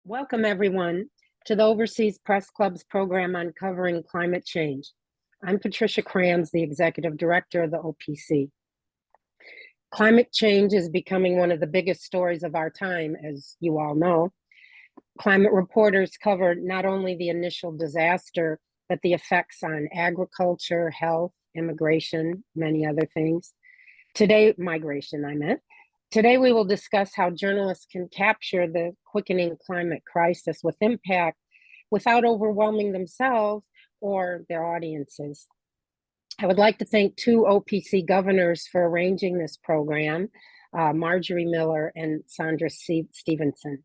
Welcome, everyone, to the Overseas Press Club's program on covering climate change. I'm Patricia Crams, the Executive Director of the OPC. Climate change is becoming one of the biggest stories of our time, as you all know. Climate reporters cover not only the initial disaster, but the effects on agriculture, health, immigration, many other things. Migration, I meant. Today, we will discuss how journalists can capture the quickening climate crisis with impact without overwhelming themselves or their audiences. I would like to thank two OPC governors for arranging this program, Marjorie Miller and Sandra Stevenson.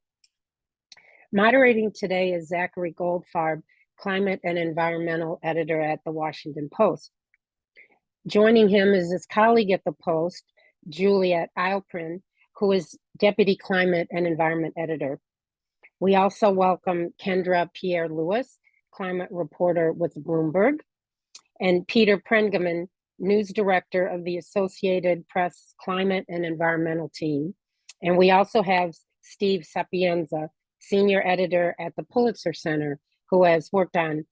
Moderating today is Zachary Goldfarb, climate and environmental editor at the Washington Post. Joining him is his colleague at the Post, Juliet Eilperin, who is Deputy Climate and Environment Editor. We also welcome Kendra Pierre Louis, climate reporter with Bloomberg, and Peter Prengaman, news director of the Associated Press Climate and Environmental Team. And we also have Steve Sapienza, senior editor at the Pulitzer Center, who has worked on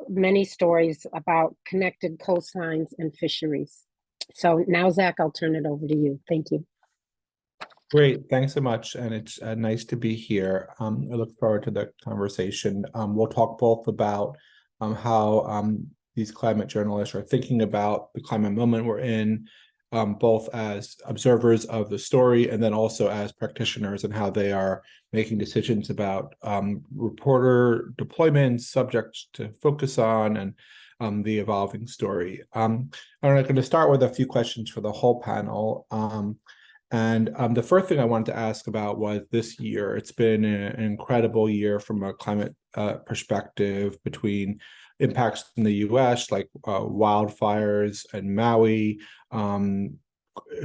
many stories about connected coastlines and fisheries. So now, Zach, I'll turn it over to you. Thank you. Great. Thanks so much. And it's nice to be here. I look forward to the conversation. We'll talk both about how these climate journalists are thinking about the climate moment we're in, both as observers of the story and then also as practitioners, and how they are making decisions about reporter deployments, subjects to focus on, and the evolving story. I'm going to start with a few questions for the whole panel. The first thing I wanted to ask about was this year. It's been an incredible year from a climate perspective, between impacts in the US, like wildfires in Maui,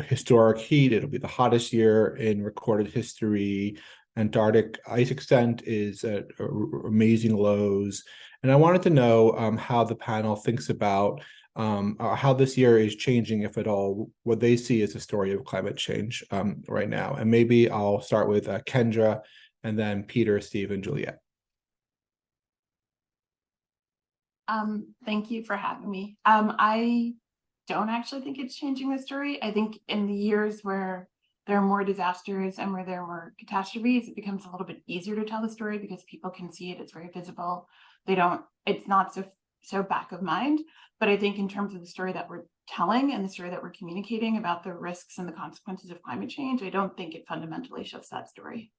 historic heat. It'll be the hottest year in recorded history. Antarctic ice extent is at amazing lows. And I wanted to know how the panel thinks about how this year is changing, if at all, what they see as a story of climate change right now. And maybe I'll start with Kendra, and then Peter, Steve, and Juliet. Thank you for having me. I don't actually think it's changing the story. I think in the years where there are more disasters and where there were catastrophes, it becomes a little bit easier to tell the story because people can see it. It's very visible. It's not so back of mind. But I think in terms of the story that we're telling and the story that we're communicating about the risks and the consequences of climate change, I don't think it fundamentally shifts that story.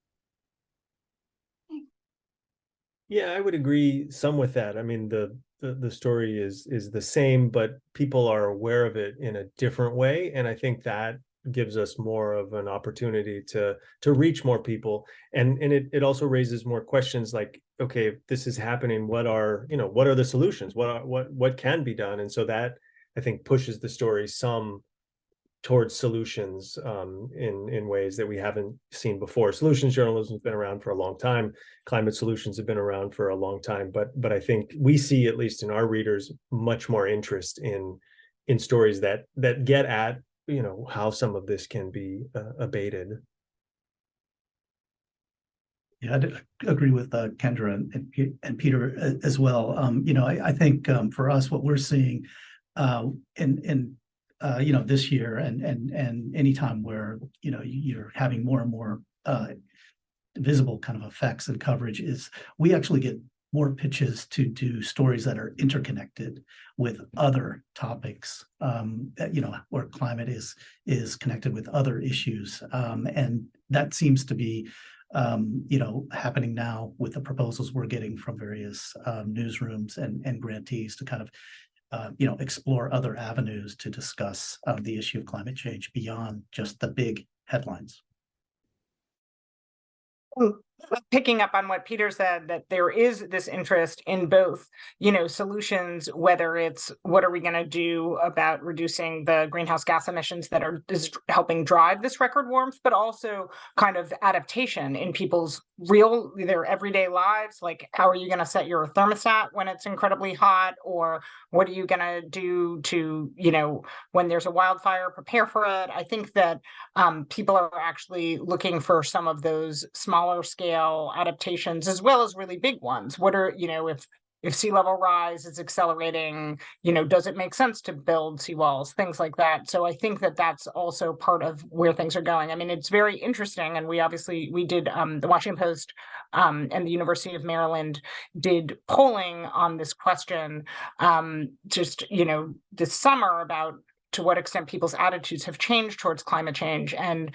Yeah, I would agree some with that. I mean, the story is the same, but people are aware of it in a different way. And I think that gives us more of an opportunity to reach more people. And it also raises more questions like, okay, if this is happening, what are the solutions? What can be done? And so that, I think, pushes the story some towards solutions in ways that we haven't seen before. Solutions journalism has been around for a long time. Climate solutions have been around for a long time. But I think we see, at least in our readers, much more interest in stories that get at how some of this can be abated. Yeah, I agree with Kendra and Peter as well. I think for us, what we're seeing in this year and anytime where you're having more and more visible kind of effects and coverage, is we actually get more pitches to do stories that are interconnected with other topics, where climate is connected with other issues. And that seems to be, happening now with the proposals we're getting from various newsrooms and grantees to kind of, explore other avenues to discuss the issue of climate change beyond just the big headlines. Picking up on what Peter said, that there is this interest in both, solutions, whether it's what are we going to do about reducing the greenhouse gas emissions that are helping drive this record warmth, but also kind of adaptation in people's their everyday lives. Like, how are you going to set your thermostat when it's incredibly hot? Or what are you going to do to, when there's a wildfire, prepare for it? I think that people are actually looking for some of those smaller scale scale adaptations as well as really big ones. What are, if sea level rise is accelerating, does it make sense to build seawalls, things like that. So I think that that's also part of where things are going. I mean, it's very interesting. And we did the Washington Post and the University of Maryland did polling on this question just, this summer about to what extent people's attitudes have changed towards climate change. And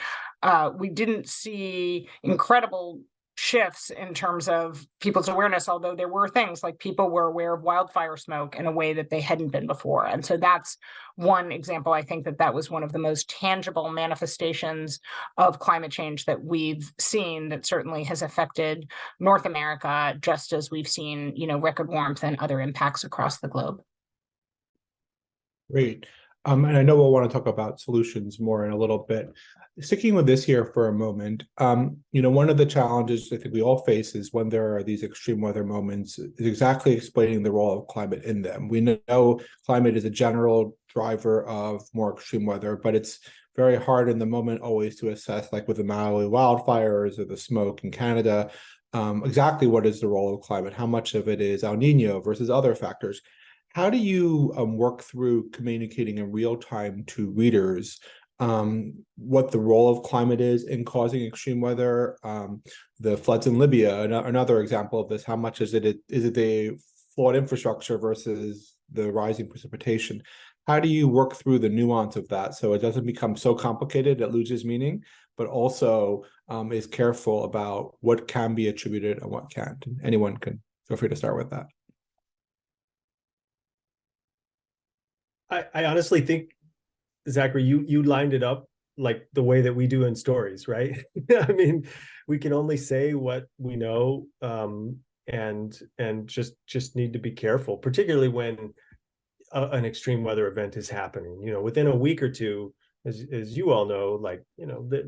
we didn't see incredible shifts in terms of people's awareness, although there were things like people were aware of wildfire smoke in a way that they hadn't been before. And so that's one example. I think that was one of the most tangible manifestations of climate change that we've seen that certainly has affected North America, just as we've seen, record warmth and other impacts across the globe. Great. And I know we'll want to talk about solutions more in a little bit. Sticking with this here for a moment, one of the challenges I think we all face is when there are these extreme weather moments, is exactly explaining the role of climate in them. We know climate is a general driver of more extreme weather, but it's very hard in the moment always to assess, like with the Maui wildfires or the smoke in Canada, exactly what is the role of climate, how much of it is El Nino versus other factors. How do you work through communicating in real time to readers what the role of climate is in causing extreme weather? The floods in Libya, another example of this. How much is it the flawed infrastructure versus the rising precipitation? How do you work through the nuance of that so it doesn't become so complicated it loses meaning, but also is careful about what can be attributed and what can't? Anyone can feel free to start with that. I honestly think, Zachary, you lined it up like the way that we do in stories, right? I mean, we can only say what we know, and just need to be careful, particularly when an extreme weather event is happening. Within a week or two, as you all know,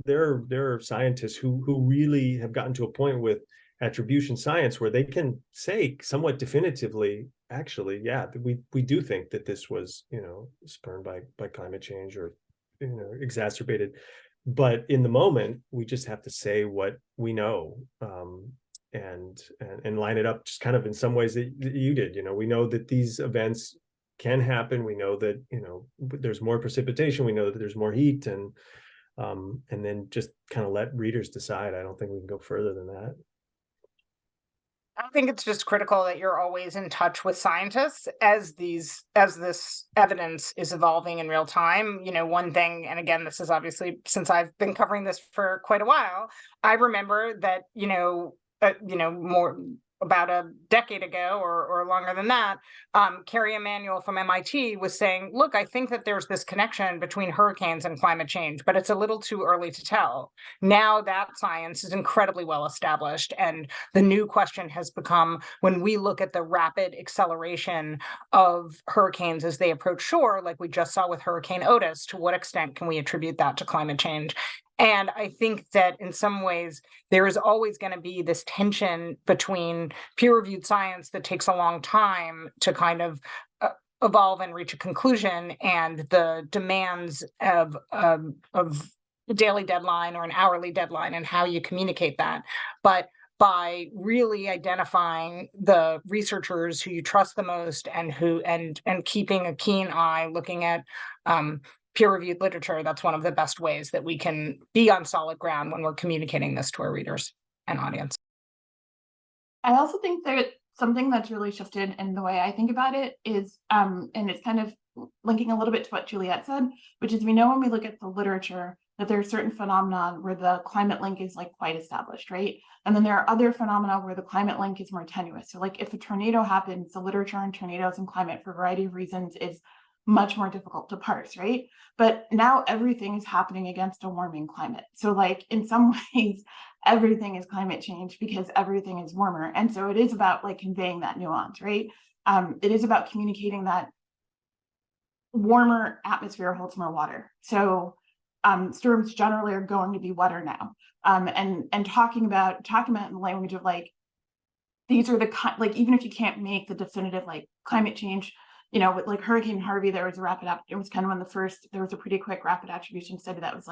there are scientists who really have gotten to a point with attribution science where they can say somewhat definitively, actually, yeah, we do think that this was, spurred by climate change or, exacerbated. But in the moment, we just have to say what we know, and line it up just kind of in some ways that you did. We know that these events can happen. We know that, there's more precipitation. We know that there's more heat, and then just kind of let readers decide. I don't think we can go further than that. I think it's just critical that you're always in touch with scientists as this evidence is evolving in real time. One thing, and again, this is obviously since I've been covering this for quite a while, I remember that, more about a decade ago or longer than that, Carrie Emanuel from MIT was saying, look, I think that there's this connection between hurricanes and climate change, but it's a little too early to tell. Now that science is incredibly well established. And the new question has become, when we look at the rapid acceleration of hurricanes as they approach shore, like we just saw with Hurricane Otis, to what extent can we attribute that to climate change? And I think that in some ways, there is always going to be this tension between peer-reviewed science that takes a long time to kind of evolve and reach a conclusion, and the demands of a daily deadline or an hourly deadline and how you communicate that. But by really identifying the researchers who you trust the most and keeping a keen eye, looking at peer-reviewed literature, that's one of the best ways that we can be on solid ground when we're communicating this to our readers and audience. I also think that something that's really shifted in the way I think about it is, and it's kind of linking a little bit to what Juliet said, which is we know when we look at the literature that there are certain phenomena where the climate link is quite established, right? And then there are other phenomena where the climate link is more tenuous. So if a tornado happens, the literature on tornadoes and climate for a variety of reasons is much more difficult to parse, right? But now everything is happening against a warming climate. So in some ways, everything is climate change because everything is warmer. And so it is about conveying that nuance, right? It is about communicating that warmer atmosphere holds more water. So storms generally are going to be wetter now. And talking about in the language of these are the even if you can't make the definitive climate change, with Hurricane Harvey, there was it was kind of there was a pretty quick rapid attribution study that was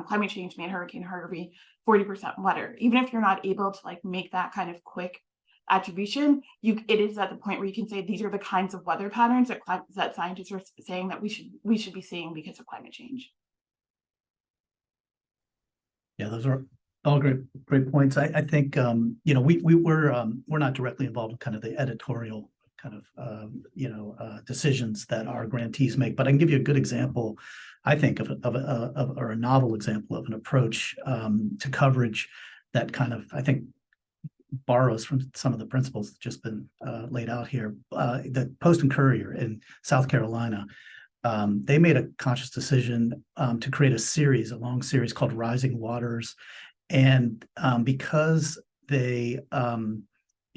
climate change made Hurricane Harvey 40% wetter. Even if you're not able to like make that kind of quick attribution, it is at the point where you can say these are the kinds of weather patterns that scientists are saying that we should be seeing because of climate change. Yeah, those are all great points. I think we're not directly involved in kind of the editorial kind of decisions that our grantees make, but I can give you a good example, I think, of or a novel example of an approach to coverage that kind of, I think, borrows from some of the principles that just been laid out here. The Post and Courier in South Carolina, they made a conscious decision to create a long series called Rising Waters. And because they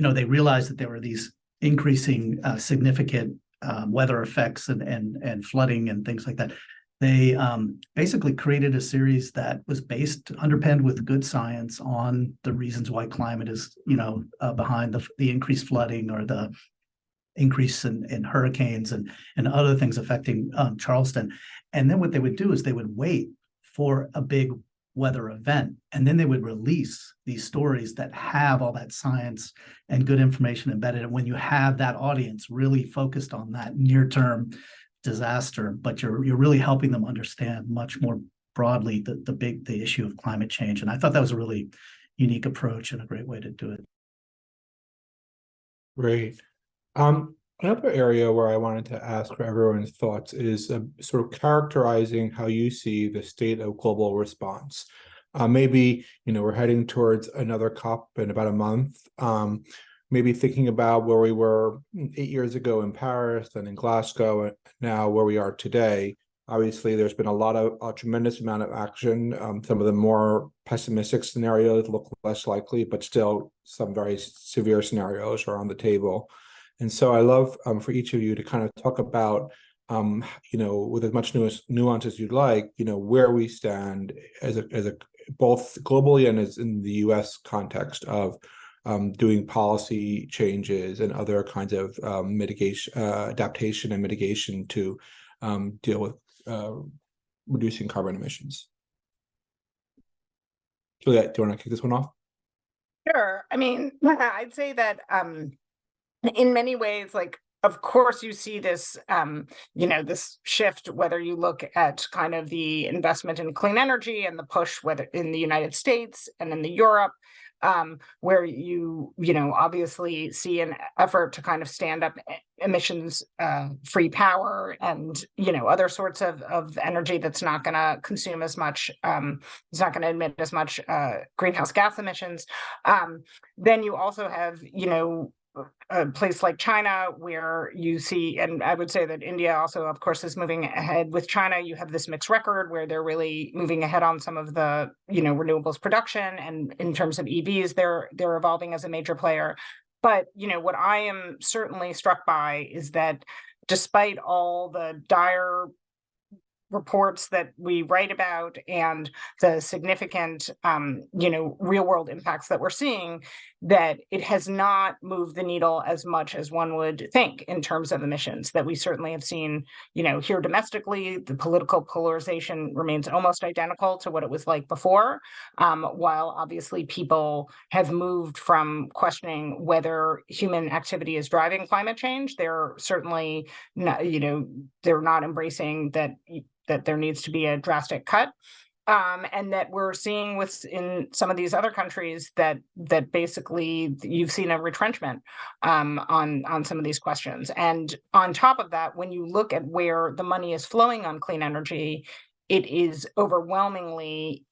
realized that there were these increasing significant weather effects and flooding and things like that, they basically created a series that was underpinned with good science on the reasons why climate is, behind the increased flooding or the increase in hurricanes and other things affecting Charleston. And then what they would do is they would wait for a big weather event, and then they would release these stories that have all that science and good information embedded. And when you have that audience really focused on that near-term disaster, but you're really helping them understand much more broadly the issue of climate change. And I thought that was a really unique approach and a great way to do it. Great. Another area where I wanted to ask for everyone's thoughts is sort of characterizing how you see the state of global response. Maybe, we're heading towards another COP in about a month. Maybe thinking about where we were 8 years ago in Paris and in Glasgow, and now where we are today. Obviously, there's been a tremendous amount of action. Some of the more pessimistic scenarios look less likely, but still some very severe scenarios are on the table. And so I love for each of you to kind of talk about, with as much nuance as you'd like, where we stand as a both globally and as in the U.S. context of doing policy changes and other kinds of adaptation and mitigation to deal with reducing carbon emissions. Juliet, do you want to kick this one off? Sure. I mean, I'd say that in many ways, like, of course, you see this, this shift, whether you look at kind of the investment in clean energy and the push, whether in the United States and in the Europe, where you obviously see an effort to kind of stand up emissions free power and other sorts of energy that's not going to consume as much, it's not going to emit as much greenhouse gas emissions. Then you also have a place like China, where you see, and I would say that India also, of course, is moving ahead. With China, you have this mixed record where they're really moving ahead on some of the, renewables production, and in terms of EVs, they're evolving as a major player. But, what I am certainly struck by is that despite all the dire reports that we write about and the significant, real world impacts that we're seeing, that it has not moved the needle as much as one would think in terms of emissions. That we certainly have seen, here domestically, the political polarization remains almost identical to what it was like before, while obviously people have moved from questioning whether human activity is driving climate change. They're certainly not, they're not embracing that there needs to be a drastic cut, and that we're seeing in some of these other countries that basically you've seen a retrenchment on some of these questions. And on top of that, when you look at where the money is flowing on clean energy, it is overwhelmingly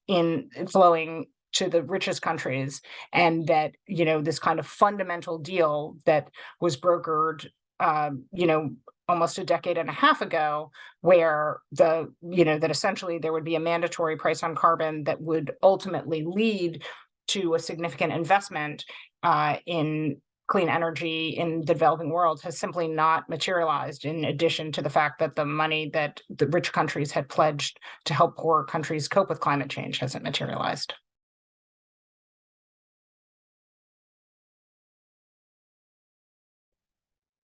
flowing to the richest countries, and that this kind of fundamental deal that was brokered almost a decade and a half ago, where that essentially there would be a mandatory price on carbon that would ultimately lead to a significant investment in clean energy in the developing world, has simply not materialized, in addition to the fact that the money that the rich countries had pledged to help poor countries cope with climate change hasn't materialized.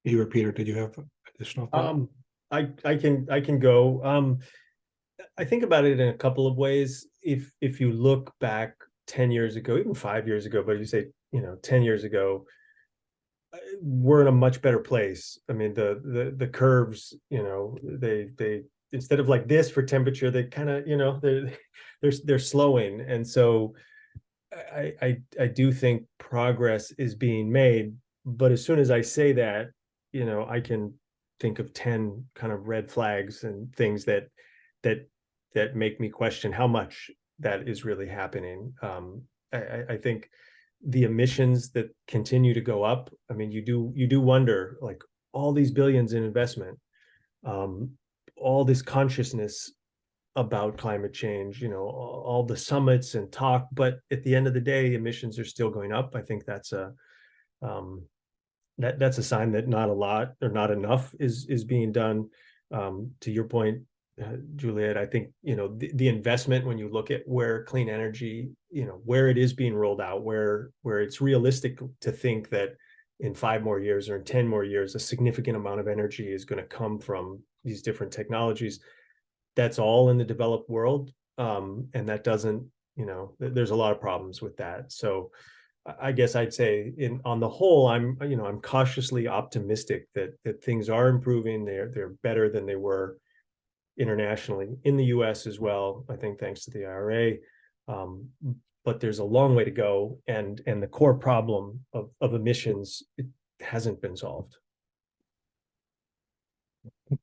You or Peter, did you have additional thoughts? I can go. I think about it in a couple of ways. If you look back 10 years ago, even 5 years ago, but you say, 10 years ago, we're in a much better place. I mean, the curves, they instead of like this for temperature, they kind of, they're slowing. And so I do think progress is being made, but as soon as I say that, I can think of 10 kind of red flags and things that make me question how much that is really happening. I think the emissions that continue to go up, I mean, you do wonder, like, all these billions in investment, all this consciousness about climate change, all the summits and talk, but at the end of the day, emissions are still going up. I think that's a that's a sign that not a lot or not enough is being done. To your point, Juliet, I think, the investment, when you look at where clean energy, where it is being rolled out, where it's realistic to think that in 5 more years or in 10 more years, a significant amount of energy is going to come from these different technologies. That's all in the developed world. And that doesn't, there's a lot of problems with that. So I guess I'd say on the whole, I'm cautiously optimistic that things are improving. They're better than they were internationally, in the US as well, I think, thanks to the IRA. But there's a long way to go. And the core problem of emissions, it hasn't been solved.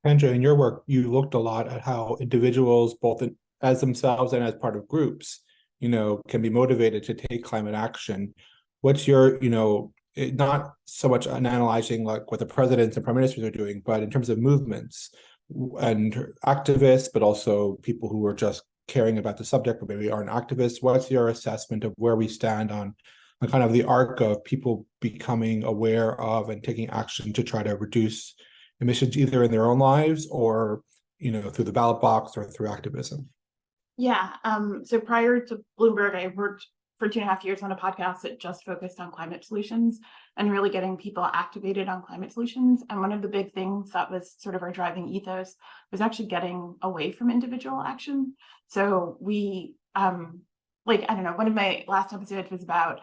Kendra, in your work, you looked a lot at how individuals, both as themselves and as part of groups, can be motivated to take climate action. What's your, not so much on analyzing like what the presidents and prime ministers are doing, but in terms of movements and activists, but also people who are just caring about the subject, but maybe aren't activists. What's your assessment of where we stand on kind of the arc of people becoming aware of and taking action to try to reduce emissions, either in their own lives or, through the ballot box or through activism? Yeah. So prior to Bloomberg, I worked for 2.5 years on a podcast that just focused on climate solutions and really getting people activated on climate solutions. And one of the big things that was sort of our driving ethos was actually getting away from individual action. So we, I don't know, one of my last episodes was about,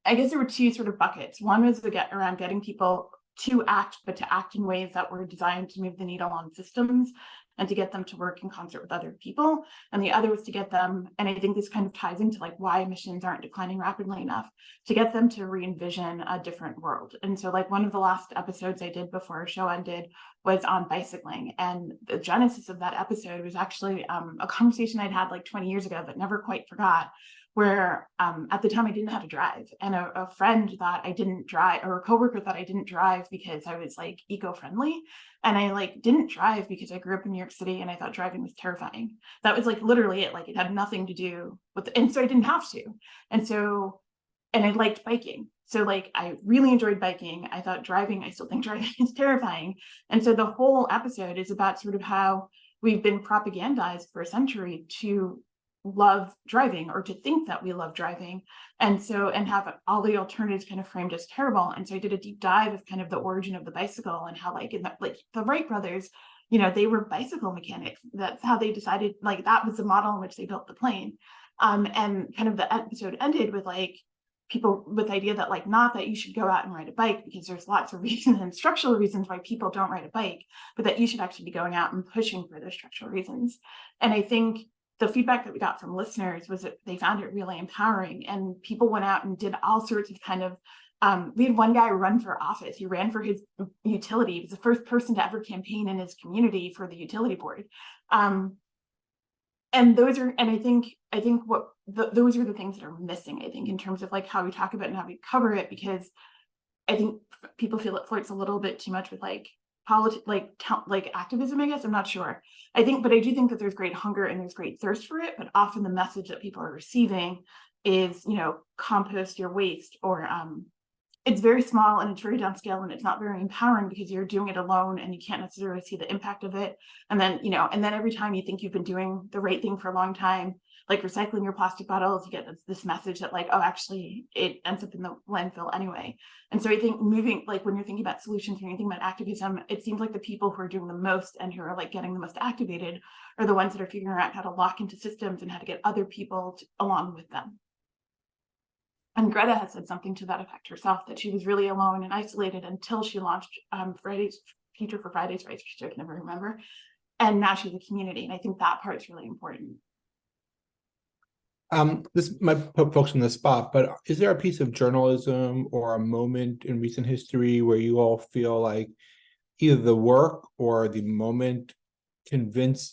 I guess there were 2 sort of buckets. One was around getting people to act, but to act in ways that were designed to move the needle on systems and to get them to work in concert with other people. And the other was to get them, and I think this kind of ties into like why emissions aren't declining rapidly enough, to get them to re-envision a different world. And so like one of the last episodes I did before our show ended was on bicycling. And the genesis of that episode was actually a conversation I'd had like 20 years ago, but never quite forgot, where at the time I didn't know how to drive, and a friend thought I didn't drive, or a coworker thought I didn't drive because I was like eco-friendly, and I like didn't drive because I grew up in New York City and I thought driving was terrifying. That was like literally it. Like it had nothing to do with, and so I didn't have to. And I liked biking. So like I really enjoyed biking. I thought driving, I still think driving is terrifying. And so the whole episode is about sort of how we've been propagandized for a century to love driving, or to think that we love driving, and have all the alternatives kind of framed as terrible. And so I did a deep dive of kind of the origin of the bicycle and how like the Wright brothers, they were bicycle mechanics. That's how they decided, like that was the model in which they built the plane. And kind of the episode ended with like people with the idea that like, not that you should go out and ride a bike because there's lots of reasons and structural reasons why people don't ride a bike, but that you should actually be going out and pushing for those structural reasons. And I think the feedback that we got from listeners was that they found it really empowering, and people went out and did all sorts of kind of, we had one guy run for office. He ran for his utility. He was the first person to ever campaign in his community for the utility board. And those are, and I think those are the things that are missing, I think, in terms of like how we talk about it and how we cover it, because I think people feel it flirts a little bit too much with like like activism, I guess. I'm not sure. But I do think that there's great hunger and there's great thirst for it, but often the message that people are receiving is, compost your waste, or it's very small and it's very downscale and it's not very empowering because you're doing it alone and you can't necessarily see the impact of it. And then, and then every time you think you've been doing the right thing for a long time, like recycling your plastic bottles, you get this message that like, oh, actually it ends up in the landfill anyway. And so I think moving, like when you're thinking about solutions, when you're thinking about activism, it seems like the people who are doing the most and who are like getting the most activated are the ones that are figuring out how to lock into systems and how to get other people along with them. And Greta has said something to that effect herself, that she was really alone and isolated until she launched Friday's Future for Fridays, right? I can never remember. And now she's a community. And I think that part is really important. This might put folks on the spot, but is there a piece of journalism or a moment in recent history where you all feel like either the work or the moment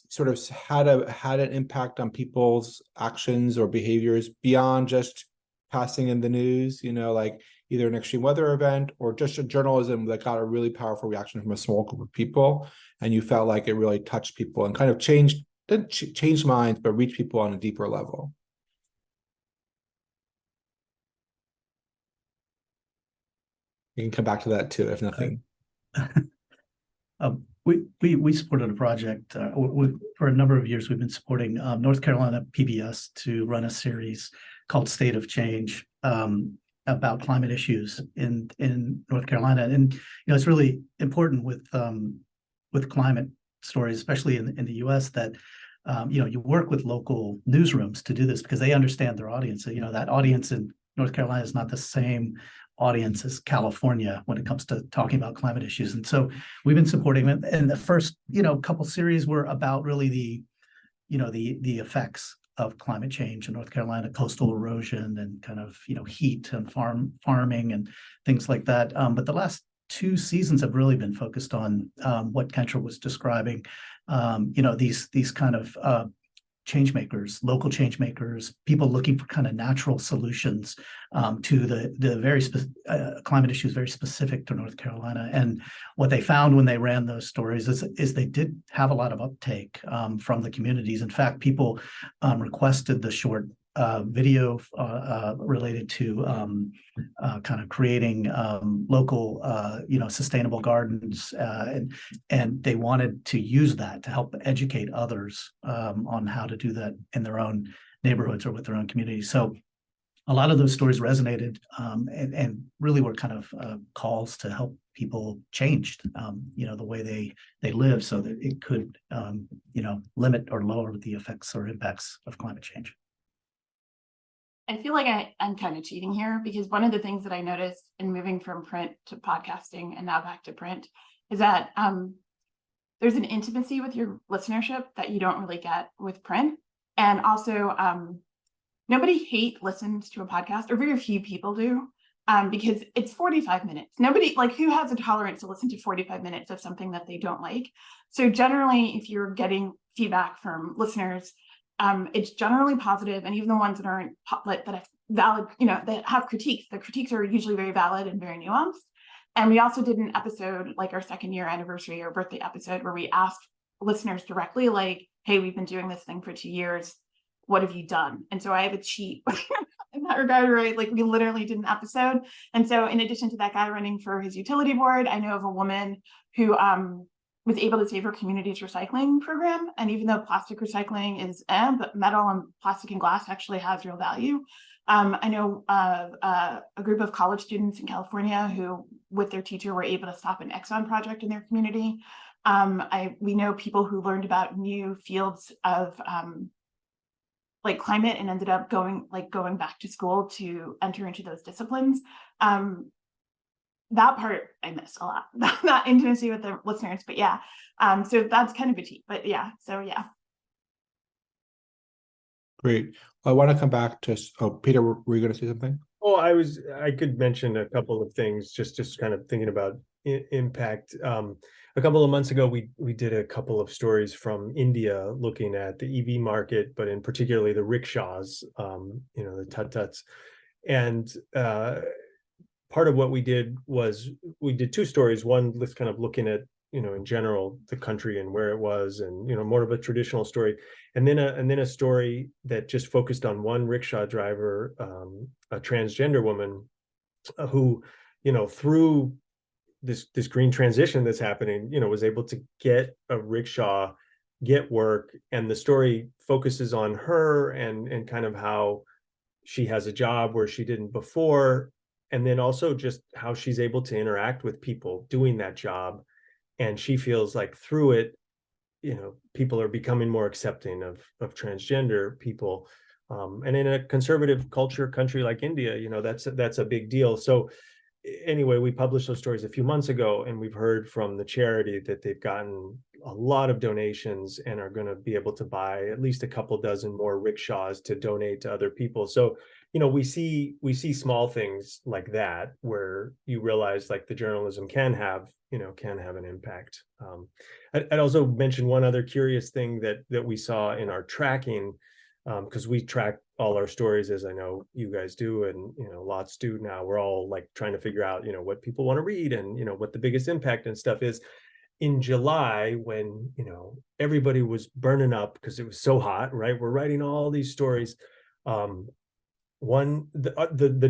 sort of had an impact on people's actions or behaviors beyond just passing in the news, like either an extreme weather event or just a journalism that got a really powerful reaction from a small group of people, and you felt like it really touched people and kind of didn't change minds, but reached people on a deeper level? You can come back to that too, if nothing. We supported a project for a number of years. We've been supporting North Carolina PBS to run a series called State of Change about climate issues in North Carolina, and it's really important with climate stories, especially in the U.S., that you work with local newsrooms to do this because they understand their audience. That audience in North Carolina is not the same audience as California when it comes to talking about climate issues. And so we've been supporting it. And the first, couple series were about really the effects of climate change in North Carolina, coastal erosion and kind of, heat and farming and things like that. But the last 2 seasons have really been focused on what Kendra was describing, these kind of change makers, local change makers, people looking for kind of natural solutions to the very climate issues very specific to North Carolina. And what they found when they ran those stories is they did have a lot of uptake from the communities. In fact, people requested the short video related to kind of creating local, sustainable gardens, and they wanted to use that to help educate others on how to do that in their own neighborhoods or with their own communities. So a lot of those stories resonated and really were kind of calls to help people change, the way they live so that it could, limit or lower the effects or impacts of climate change. I feel like I'm kind of cheating here because one of the things that I noticed in moving from print to podcasting and now back to print is that there's an intimacy with your listenership that you don't really get with print. And also, nobody listens to a podcast, or very few people do, because it's 45 minutes. Nobody, who has a tolerance to listen to 45 minutes of something that they don't like? So generally, if you're getting feedback from listeners, it's generally positive, and even the ones that aren't that have valid, that have critiques, the critiques are usually very valid and very nuanced. And we also did an episode, like our 2nd year anniversary or birthday episode, where we asked listeners directly, hey, we've been doing this thing for 2 years. What have you done? And so I have a cheat in that regard, right? We literally did an episode. And so in addition to that guy running for his utility board, I know of a woman who was able to save her community's recycling program. And even though plastic recycling is but metal and plastic and glass actually has real value. I know a group of college students in California who, with their teacher, were able to stop an Exxon project in their community. We know people who learned about new fields of climate and ended up going back to school to enter into those disciplines. That part I missed a lot, that intimacy with the listeners, but yeah. So that's kind of a cheat, but yeah, so yeah. Great. I want to come back to, Peter, were you going to say something? Oh, I could mention a couple of things, just kind of thinking about impact. A couple of months ago, we did a couple of stories from India looking at the EV market, but in particularly the rickshaws, the tut-tuts. And part of what we did was we did 2 stories. One, just kind of looking at, in general, the country and where it was, and, more of a traditional story. And then a story that just focused on one rickshaw driver, a transgender woman who, through this green transition that's happening, was able to get a rickshaw, get work. And the story focuses on her and kind of how she has a job where she didn't before. And then also just how she's able to interact with people doing that job. And she feels like through it, people are becoming more accepting of transgender people. And in a conservative country like India, that's a big deal. So anyway, we published those stories a few months ago, and we've heard from the charity that they've gotten a lot of donations and are going to be able to buy at least a couple dozen more rickshaws to donate to other people. So, we see small things like that where you realize like the journalism can have an impact. I'd also mention one other curious thing that we saw in our tracking, because we track all our stories, as I know you guys do, and lots do now. We're all like trying to figure out what people want to read and what the biggest impact and stuff is. In July, when everybody was burning up because it was so hot, right? We're writing all these stories. The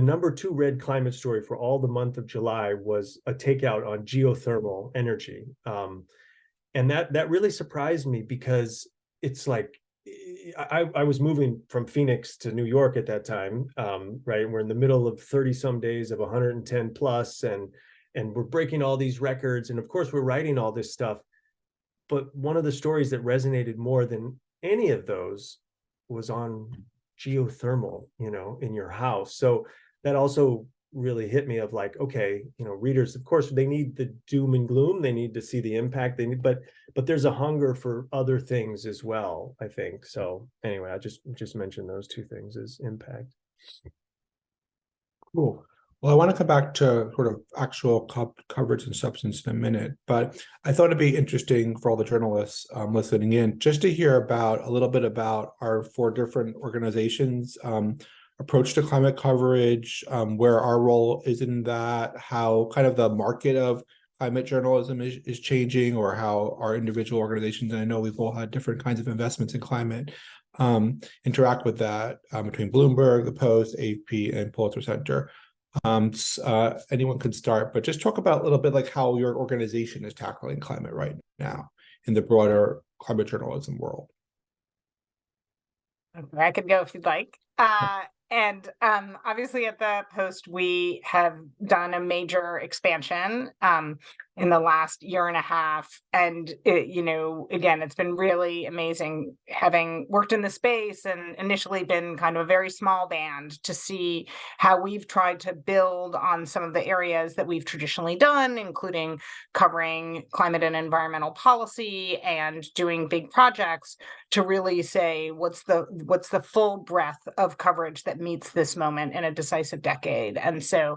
number 2 read climate story for all the month of July was a takeout on geothermal energy, and that really surprised me, because it's like I was moving from Phoenix to New York at that time, right? We're in the middle of 30 some days of 110 plus, and we're breaking all these records, and of course we're writing all this stuff. But one of the stories that resonated more than any of those was on geothermal, in your house. So that also really hit me of like, okay, readers, of course, they need the doom and gloom, they need to see the impact they need, but there's a hunger for other things as well, I think. So anyway, I just mentioned those 2 things as impact. Cool. Well, I want to come back to sort of actual coverage and substance in a minute, but I thought it'd be interesting for all the journalists listening in just to hear a little bit about our 4 different organizations' approach to climate coverage, where our role is in that, how kind of the market of climate journalism is changing, or how our individual organizations, and I know we've all had different kinds of investments in climate, interact with that, between Bloomberg, the Post, AP, and Pulitzer Center. Anyone can start, but just talk about a little bit like how your organization is tackling climate right now in the broader climate journalism world. I could go if you'd like. And obviously at the Post, we have done a major expansion in the last year and a half. And, again, it's been really amazing having worked in the space and initially been kind of a very small band to see how we've tried to build on some of the areas that we've traditionally done, including covering climate and environmental policy and doing big projects, to really say what's the full breadth of coverage that meets this moment in a decisive decade. And so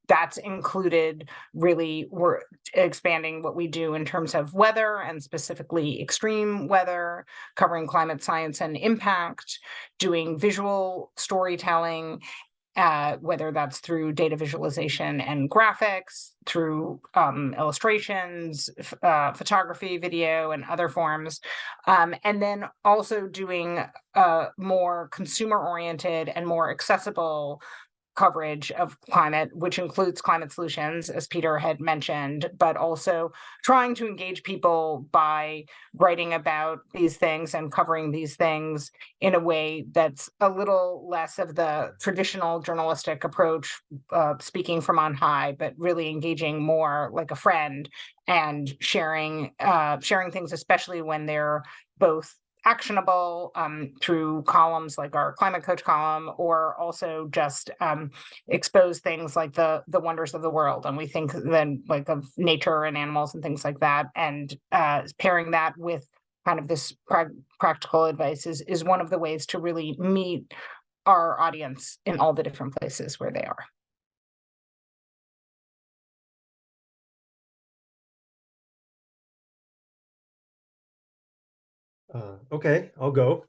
that's included really, we're expanding what we do in terms of weather, and specifically extreme weather, covering climate science and impact, doing visual storytelling, whether that's through data visualization and graphics, through illustrations, photography, video, and other forms. And then also doing more consumer-oriented and more accessible coverage of climate, which includes climate solutions, as Peter had mentioned, but also trying to engage people by writing about these things and covering these things in a way that's a little less of the traditional journalistic approach, speaking from on high, but really engaging more like a friend and sharing things, especially when they're both actionable, through columns like our Climate Coach column, or also just expose things like the wonders of the world. And we think then like of nature and animals and things like that, and pairing that with kind of this practical advice is one of the ways to really meet our audience in all the different places where they are. Okay, I'll go.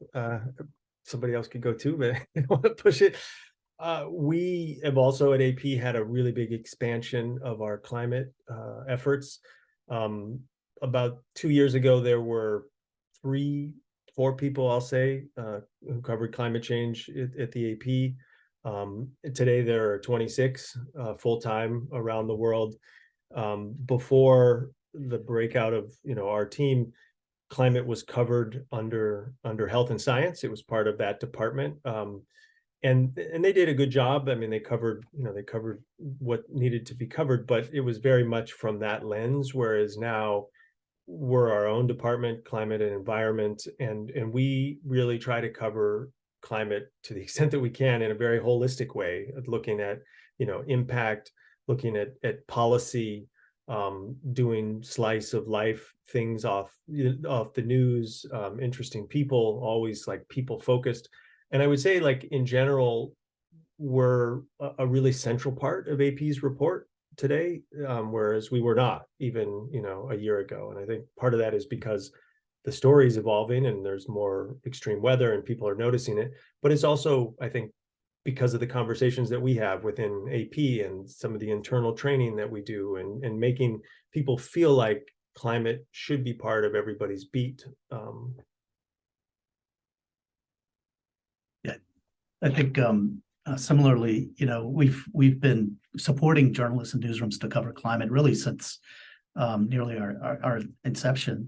Somebody else could go too, but I don't want to push it. We have also at AP had a really big expansion of our climate efforts. About 2 years ago, there were 4 people, I'll say, who covered climate change at the AP. Today, there are 26 full-time around the world. Before the breakout of our team, climate was covered under health and science. It was part of that department. And they did a good job. I mean, they covered what needed to be covered, but it was very much from that lens. Whereas now we're our own department, climate and environment, and we really try to cover climate to the extent that we can in a very holistic way, looking at, impact, looking at policy, doing slice of life things off the news, interesting people, always like people focused. And I would say, like, in general, we're a really central part of AP's report today, whereas we were not even, a year ago. And I think part of that is because the story is evolving and there's more extreme weather and people are noticing it. But it's also, I think, because of the conversations that we have within AP and some of the internal training that we do, and making people feel like climate should be part of everybody's beat. Yeah, I think similarly, we've been supporting journalists and newsrooms to cover climate really since nearly our inception,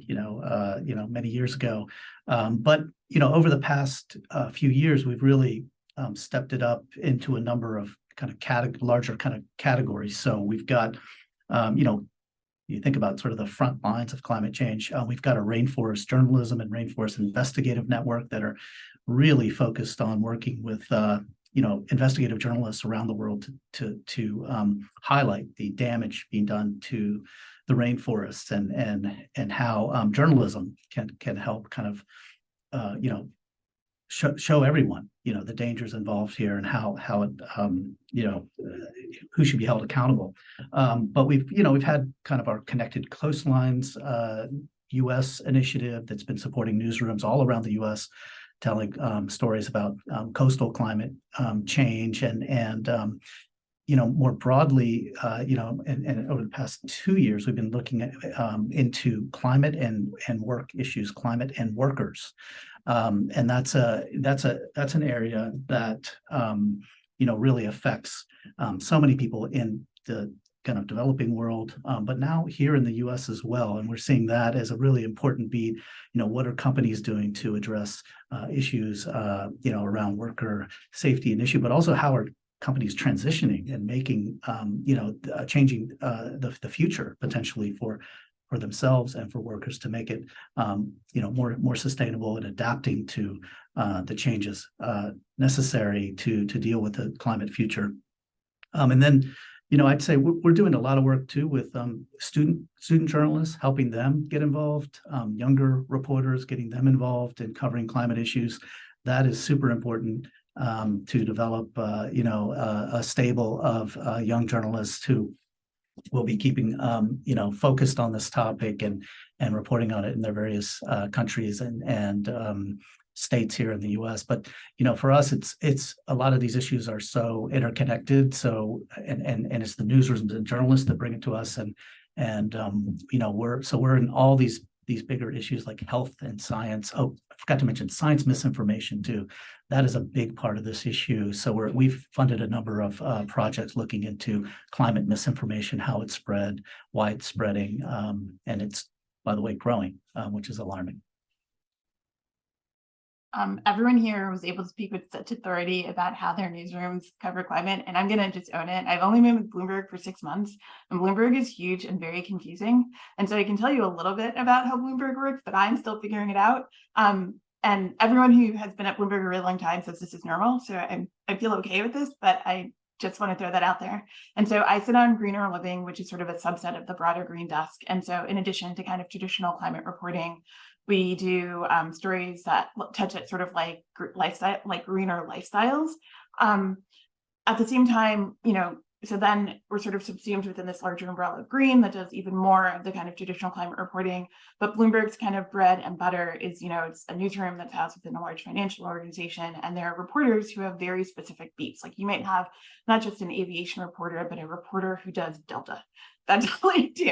many years ago. But over the past few years, we've really stepped it up into a number of kind of larger kind of categories. So we've got, you think about sort of the front lines of climate change. We've got a rainforest journalism and rainforest investigative network that are really focused on working with investigative journalists around the world to highlight the damage being done to the rainforests and how journalism can help kind of show everyone the dangers involved here and how it who should be held accountable. But we've had kind of our Connected Coastlines U.S. initiative that's been supporting newsrooms all around the U.S. telling stories about coastal climate change and more broadly, and over the past 2 years, we've been looking at into climate and work issues, climate and workers, and that's an area that really affects so many people in the kind of developing world, but now here in the U.S. as well. And we're seeing that as a really important beat. What are companies doing to address issues, around worker safety and issue, but also how are companies transitioning and making, changing the future potentially for themselves and for workers to make it, more sustainable and adapting to the changes necessary to deal with the climate future. And then, I'd say we're doing a lot of work too with student journalists, helping them get involved, younger reporters, getting them involved in covering climate issues. That is super important to develop, a stable of young journalists who will be keeping, focused on this topic and reporting on it in their various countries and states here in the U.S. But for us, it's a lot of these issues are so interconnected. So and it's the newsrooms and journalists that bring it to us, and we're in all these bigger issues like health and science. Oh, I forgot to mention science misinformation too. That is a big part of this issue. So we've funded a number of projects looking into climate misinformation, how it's spread, why it's spreading, and it's, by the way, growing, which is alarming. Everyone here was able to speak with such authority about how their newsrooms cover climate, and I'm going to just own it. I've only been with Bloomberg for 6 months, and Bloomberg is huge and very confusing. And so I can tell you a little bit about how Bloomberg works, but I'm still figuring it out. And everyone who has been at Bloomberg a really long time says this is normal. So I feel okay with this, but I just want to throw that out there. And so I sit on Greener Living, which is sort of a subset of the broader Green Desk. And so in addition to kind of traditional climate reporting, we do stories that touch at sort of like lifestyle, like greener lifestyles. At the same time, so then we're sort of subsumed within this larger umbrella of green that does even more of the kind of traditional climate reporting. But Bloomberg's kind of bread and butter is, it's a newsroom that's housed within a large financial organization. And there are reporters who have very specific beats. Like you might have not just an aviation reporter, but a reporter who does Delta. That's all I do.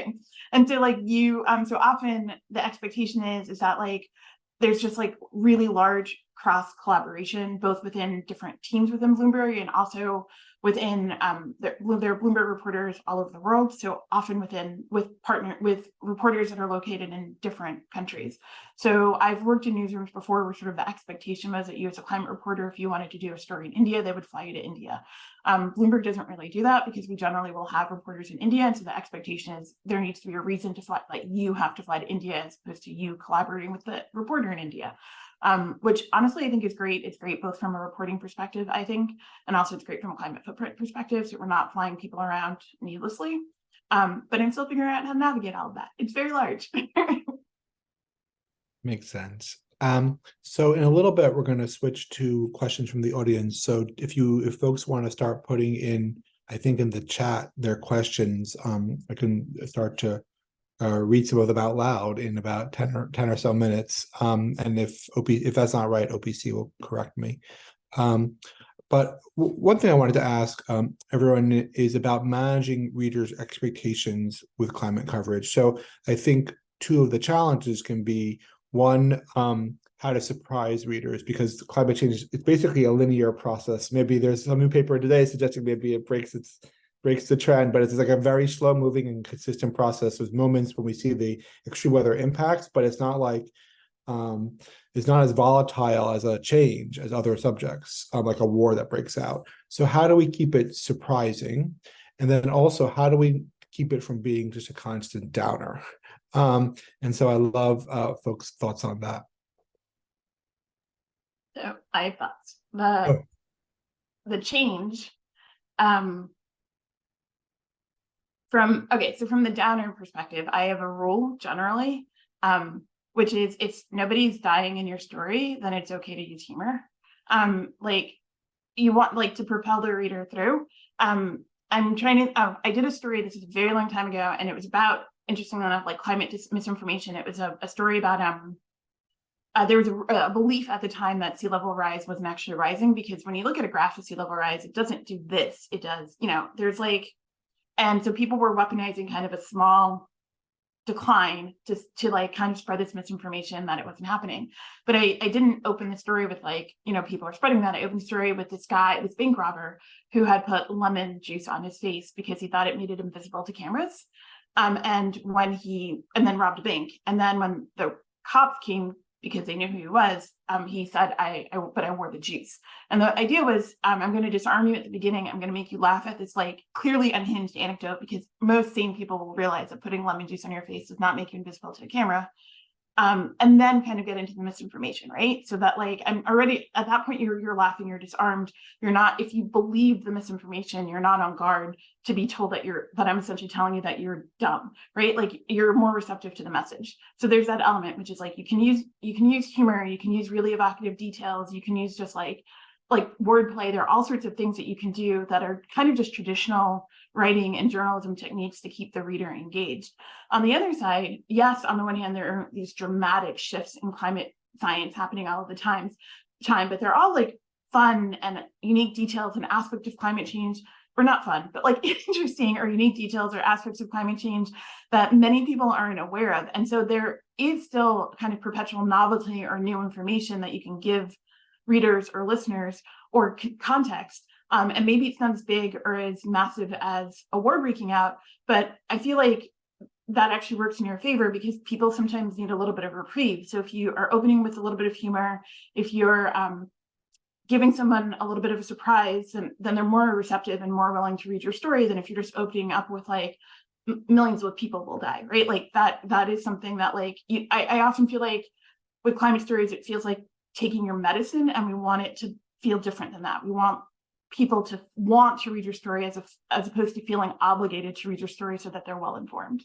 And so like so often the expectation is that like, there's just like really large cross collaboration, both within different teams within Bloomberg and also within there are Bloomberg reporters all over the world. So often with reporters that are located in different countries. So I've worked in newsrooms before where sort of the expectation was that you as a climate reporter, if you wanted to do a story in India, they would fly you to India. Bloomberg doesn't really do that because we generally will have reporters in India. And so the expectation is there needs to be a reason to fly, like you have to fly to India as opposed to you collaborating with the reporter in India, which honestly I think is great. It's great both from a reporting perspective, I think, and also it's great from a climate footprint perspective. So we're not flying people around needlessly. But I'm still figuring out how to navigate all of that. It's very large. Makes sense. So in a little bit, we're going to switch to questions from the audience. So if folks want to start putting in, I think in the chat, their questions, I can start to read some of them out loud in about 10 or so minutes. And if that's not right, OPC will correct me. But one thing I wanted to ask everyone is about managing readers' expectations with climate coverage. So I think two of the challenges can be, one, how to surprise readers, because climate change is basically a linear process. Maybe there's some new paper today suggesting maybe it breaks the trend, but it's like a very slow moving and consistent process with moments when we see the extreme weather impacts, but it's not like it's not as volatile as a change as other subjects, like a war that breaks out. So how do we keep it surprising? And then also, how do we keep it from being just a constant downer? And so I love folks' thoughts on that. So I have thoughts. The change from the downer perspective, I have a rule generally, which is if nobody's dying in your story, then it's okay to use humor. Like you want to propel the reader through. I did a story, this is a very long time ago, and it was about, interestingly enough, like climate misinformation. It was a story about there was a belief at the time that sea level rise wasn't actually rising, because when you look at a graph of sea level rise, it doesn't do this. It does, there's like, and so people were weaponizing kind of a small decline to like kind of spread this misinformation that it wasn't happening. But I didn't open the story with like, people are spreading that. I opened the story with this bank robber who had put lemon juice on his face because he thought it made it invisible to cameras. And then robbed a bank. And then when the cops came, because they knew who he was, he said, but I wore the juice. And the idea was, I'm going to disarm you at the beginning. I'm going to make you laugh at this like clearly unhinged anecdote, because most sane people will realize that putting lemon juice on your face does not make you invisible to a camera. And then kind of get into the misinformation, right? So that like, I'm already at that point, you're laughing, you're disarmed. You're not, if you believe the misinformation, you're not on guard to be told that I'm essentially telling you that you're dumb, right? Like you're more receptive to the message. So there's that element, which is like, you can use humor, you can use really evocative details, you can use just like wordplay. There are all sorts of things that you can do that are kind of just traditional writing and journalism techniques to keep the reader engaged. On the other side, yes, on the one hand, there are these dramatic shifts in climate science happening all of the time, but they're all like fun and unique details and aspects of climate change, or not fun, but like interesting or unique details or aspects of climate change that many people aren't aware of. And so there is still kind of perpetual novelty or new information that you can give readers or listeners or context. And maybe it's not as big or as massive as a war breaking out, but I feel like that actually works in your favor because people sometimes need a little bit of reprieve. So if you are opening with a little bit of humor, if you're giving someone a little bit of a surprise, then they're more receptive and more willing to read your story than if you're just opening up with like millions of people will die, right? Like that is something that like, I often feel like with climate stories, it feels like taking your medicine, and we want it to feel different than that. We want people to want to read your story as opposed to feeling obligated to read your story so that they're well informed.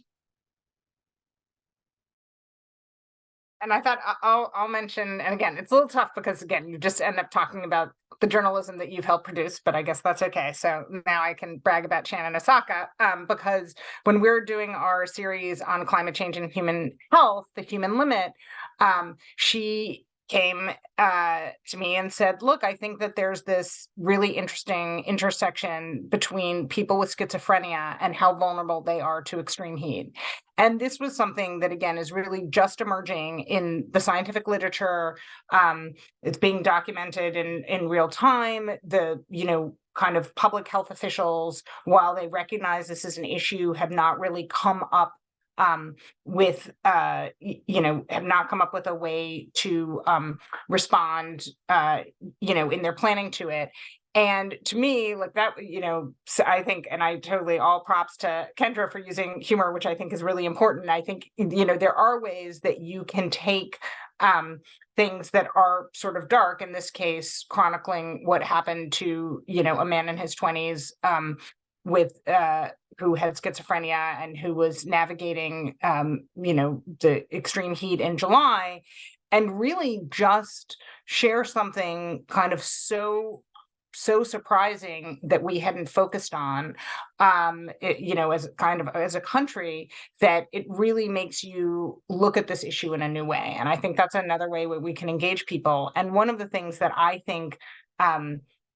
And I thought I'll mention, and again, it's a little tough because again, you just end up talking about the journalism that you've helped produce, but I guess that's okay. So now I can brag about Shannon Osaka, because when we're doing our series on climate change and human health, the human limit, she came to me and said, look, I think that there's this really interesting intersection between people with schizophrenia and how vulnerable they are to extreme heat. And this was something that, again, is really just emerging in the scientific literature. It's being documented in real time. The, kind of public health officials, while they recognize this is an issue, have not really come up with have not come up with a way to respond, in their planning to it. And to me, like that, so I think, and I totally, all props to Kendra for using humor, which I think is really important. I think, there are ways that you can take things that are sort of dark, in this case, chronicling what happened to, a man in his 20s with who had schizophrenia and who was navigating, the extreme heat in July, and really just share something kind of so surprising that we hadn't focused on, as a country, that it really makes you look at this issue in a new way. And I think that's another way where we can engage people. And one of the things that I think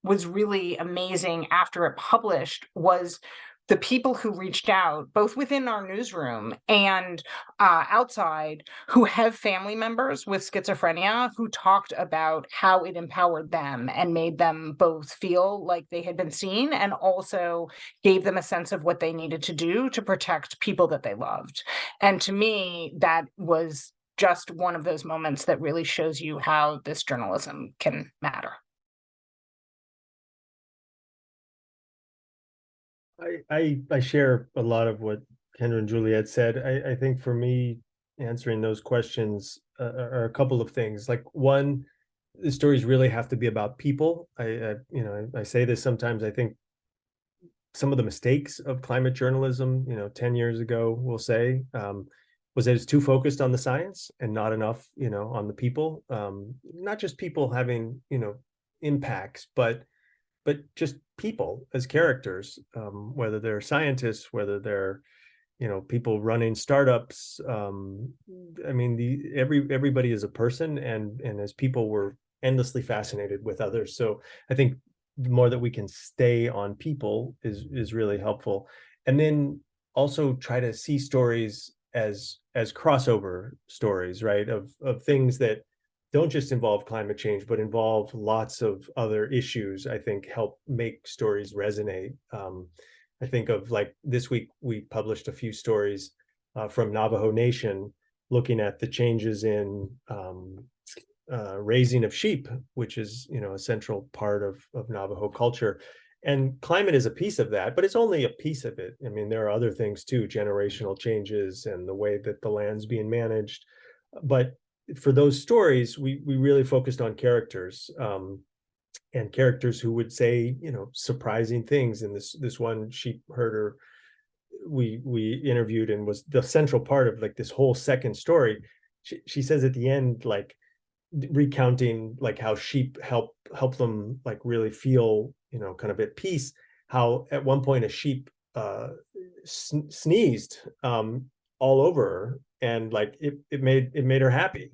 was really amazing after it published was the people who reached out, both within our newsroom and outside, who have family members with schizophrenia, who talked about how it empowered them and made them both feel like they had been seen, and also gave them a sense of what they needed to do to protect people that they loved. And to me, that was just one of those moments that really shows you how this journalism can matter. I share a lot of what Kendra and Juliet said. I think for me, answering those questions are a couple of things. Like, one, the stories really have to be about people. I say this sometimes. I think some of the mistakes of climate journalism, 10 years ago, we'll say, was that it's too focused on the science and not enough, on the people. Not just people having, impacts, but just people as characters, whether they're scientists, whether they're, people running startups. Everybody is a person, and as people, we're endlessly fascinated with others. So I think the more that we can stay on people is really helpful. And then also try to see stories as crossover stories, right? Of things that don't just involve climate change, but involve lots of other issues, I think help make stories resonate. I think of, like, this week, we published a few stories from Navajo Nation looking at the changes in raising of sheep, which is, a central part of Navajo culture. And climate is a piece of that, but it's only a piece of it. I mean, there are other things too, generational changes and the way that the land's being managed. But for those stories, we really focused on characters, and characters who would say, surprising things. And this one sheep herder we interviewed, and was the central part of, like, this whole second story. She says at the end, like, recounting, like, how sheep help them, like, really feel, kind of at peace. How at one point a sheep sneezed all over her, and, like, it made her happy.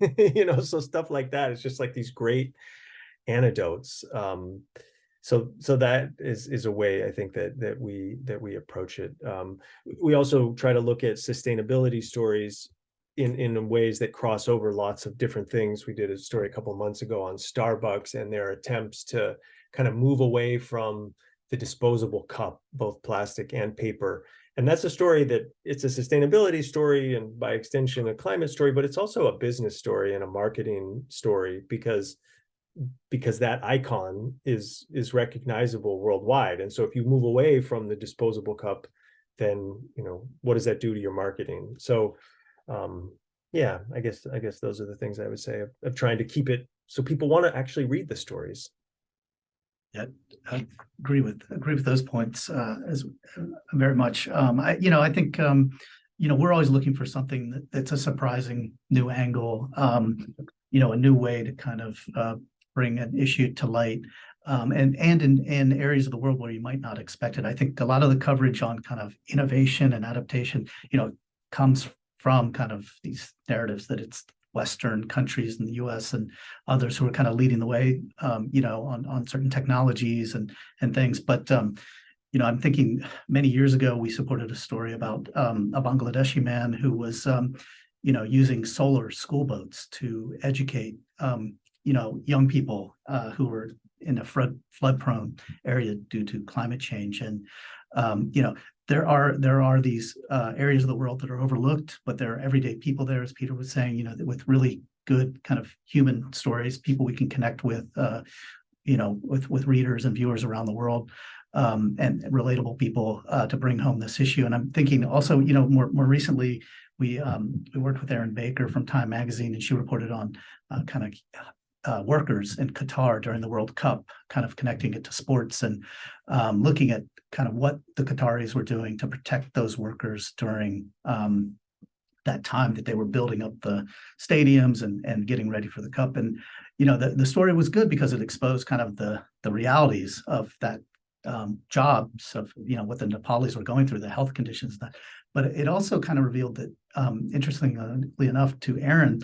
So stuff like that. It's just like these great anecdotes. So that is a way, I think, that we approach it. We also try to look at sustainability stories in ways that cross over lots of different things. We did a story a couple of months ago on Starbucks and their attempts to kind of move away from the disposable cup, both plastic and paper. And that's a story that it's a sustainability story, and by extension a climate story, but it's also a business story and a marketing story, because that icon is recognizable worldwide. And so if you move away from the disposable cup, then, what does that do to your marketing? So yeah, I guess those are the things I would say of trying to keep it so people want to actually read the stories. Yeah, I agree with those points as very much. I think we're always looking for something that's a surprising new angle, a new way to kind of bring an issue to light, and in areas of the world where you might not expect it. I think a lot of the coverage on kind of innovation and adaptation, comes from kind of these narratives that it's Western countries in the US and others who are kind of leading the way, on certain technologies and things. But, I'm thinking many years ago, we supported a story about a Bangladeshi man who was, using solar school boats to educate, young people who were in a flood-prone area due to climate change. And, there are these areas of the world that are overlooked, but there are everyday people there, as Peter was saying, with really good kind of human stories, people we can connect with, with readers and viewers around the world, and relatable people to bring home this issue. And I'm thinking also, more recently, we worked with Erin Baker from Time Magazine, and she reported on workers in Qatar during the World Cup, kind of connecting it to sports and looking at kind of what the Qataris were doing to protect those workers during that time that they were building up the stadiums and getting ready for the cup. And the story was good because it exposed kind of the realities of that jobs of what the Nepalis were going through, the health conditions. But it also kind of revealed that, interestingly enough, to Erin,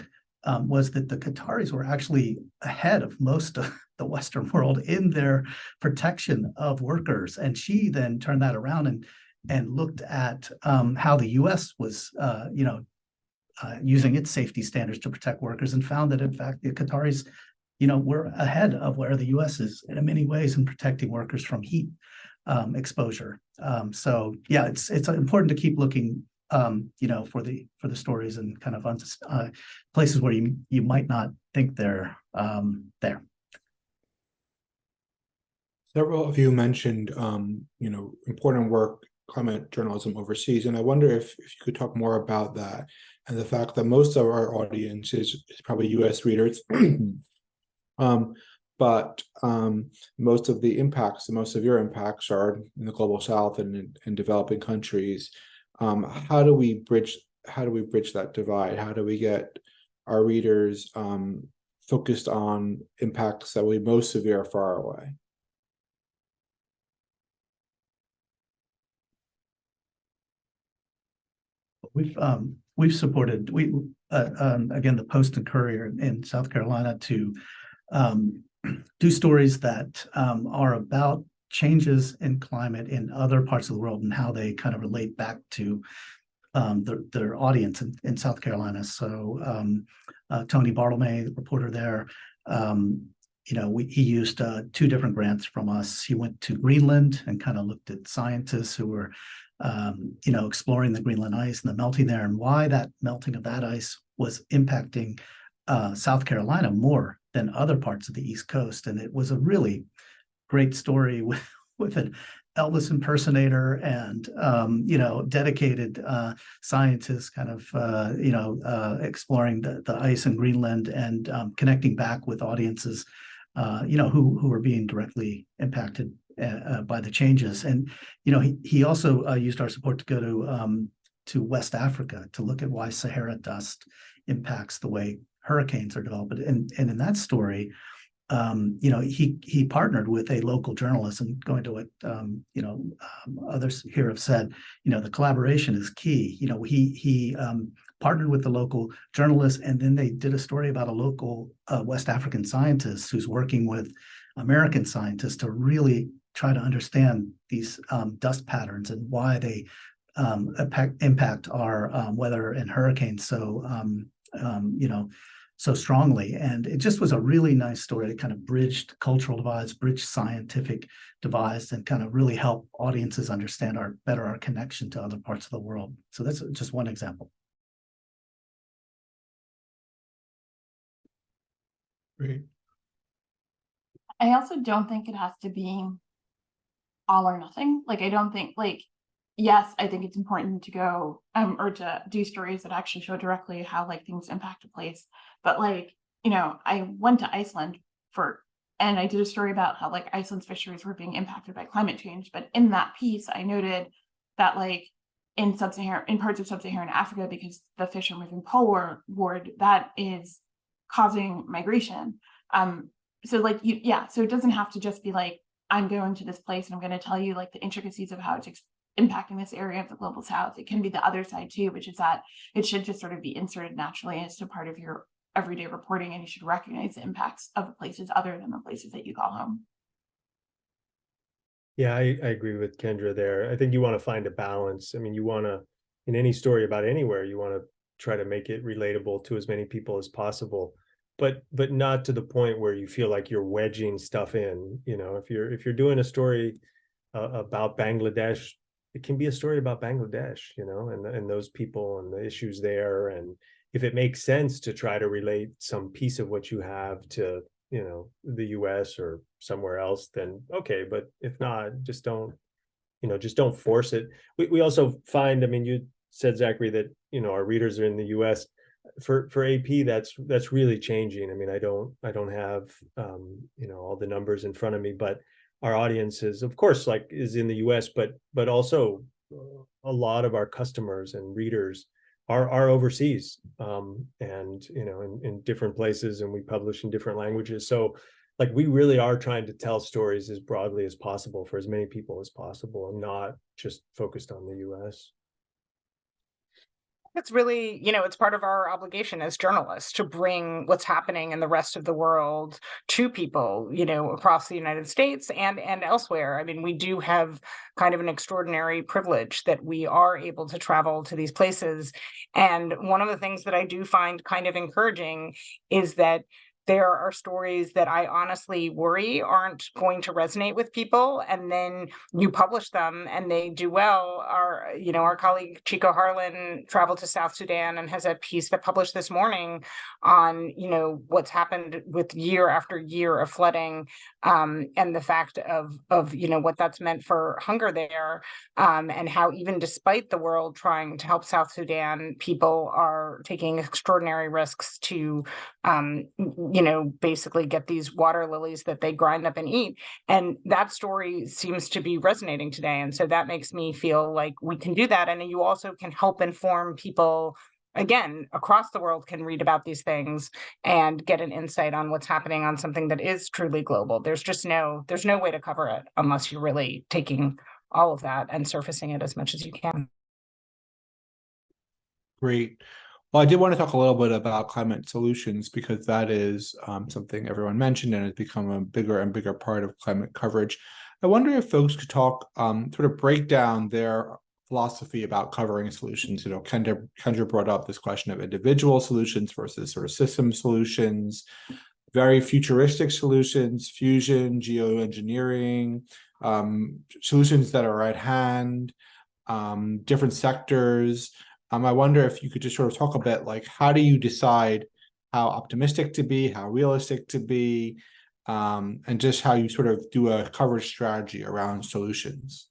was that the Qataris were actually ahead of most of the Western world in their protection of workers. And she then turned that around and looked at how the U.S. was, using its safety standards to protect workers, and found that, in fact, the Qataris, were ahead of where the U.S. is in many ways in protecting workers from heat exposure. So yeah, it's important to keep looking, for the stories and kind of places where you might not think they're there. Several of you mentioned, important work, climate journalism overseas, and I wonder if you could talk more about that and the fact that most of our audience is probably U.S. readers, but most of your impacts are in the global South and in developing countries. How do we bridge that divide? How do we get our readers focused on impacts that will be most severe far away? We've supported again the Post and Courier in South Carolina to do stories that are about changes in climate in other parts of the world and how they kind of relate back to their audience in South Carolina. So Tony Bartlemay, the reporter there, he used 2 different grants from us. He went to Greenland and kind of looked at scientists who were exploring the Greenland ice and the melting there, and why that melting of that ice was impacting South Carolina more than other parts of the East Coast. And it was a really great story with an Elvis impersonator and dedicated scientists kind of exploring the ice in Greenland and connecting back with audiences who were being directly impacted by the changes. And he also used our support to go to West Africa to look at why Sahara dust impacts the way hurricanes are developed. And in that story, he partnered with a local journalist, and going to what others here have said, the collaboration is key. He partnered with the local journalist, and then they did a story about a local West African scientist who's working with American scientists to really try to understand these dust patterns and why they impact our weather and hurricanes so strongly. And it just was a really nice story that kind of bridged cultural divides, bridged scientific divides, and kind of really help audiences understand our connection to other parts of the world. So that's just one example. Great. I also don't think it has to be all or nothing. I don't think yes, I think it's important to go or to do stories that actually show directly how things impact a place. But I went to Iceland and I did a story about how Iceland's fisheries were being impacted by climate change. But in that piece, I noted that in parts of sub-Saharan Africa, because the fish are moving poleward, that is causing migration. So it doesn't have to just be I'm going to this place and I'm going to tell you the intricacies of how it's impacting this area of the global South. It can be the other side too, which is that it should just sort of be inserted naturally as a part of your everyday reporting, and you should recognize the impacts of places other than the places that you call home. Yeah, I agree with Kendra there. I think you want to find a balance. I mean, you want to, in any story about anywhere, you want to try to make it relatable to as many people as possible, but not to the point where you feel like you're wedging stuff in. If you're doing a story about Bangladesh, it can be a story about Bangladesh, and those people and the issues there. And if it makes sense to try to relate some piece of what you have to you know, the US or somewhere else, then okay, but if not, just don't, you know, just don't force it. We also find, I mean, you said, Zachary, that, you know, our readers are in the US. For AP, that's really changing. I mean, I don't have you know, all the numbers in front of me, but our audience is, of course, like, is in the US, but also a lot of our customers and readers are overseas, and you know, in different places, and we publish in different languages. So like, we really are trying to tell stories as broadly as possible for as many people as possible, and not just focused on the US. It's really, you know, it's part of our obligation as journalists to bring what's happening in the rest of the world to people, you know, across the United States and elsewhere. I mean, we do have kind of an extraordinary privilege that we are able to travel to these places. And one of the things that I do find kind of encouraging is that there are stories that I honestly worry aren't going to resonate with people, and then you publish them and they do well. Our colleague Chico Harlan traveled to South Sudan and has a piece that published this morning on, you know, what's happened with year after year of flooding, and the fact of you know, what that's meant for hunger there, and how even despite the world trying to help South Sudan, people are taking extraordinary risks to you know, basically get these water lilies that they grind up and eat. And that story seems to be resonating today. And so that makes me feel like we can do that. And you also can help inform people, again, across the world, can read about these things and get an insight on what's happening on something that is truly global. There's no way to cover it unless you're really taking all of that and surfacing it as much as you can. Great. Well, I did want to talk a little bit about climate solutions, because that is something everyone mentioned and has become a bigger and bigger part of climate coverage. I wonder if folks could talk, sort of break down their philosophy about covering solutions. You know, Kendra brought up this question of individual solutions versus sort of system solutions, very futuristic solutions, fusion, geoengineering, solutions that are at hand, different sectors. I wonder if you could just sort of talk a bit, like, how do you decide how optimistic to be, how realistic to be, and just how you sort of do a coverage strategy around solutions?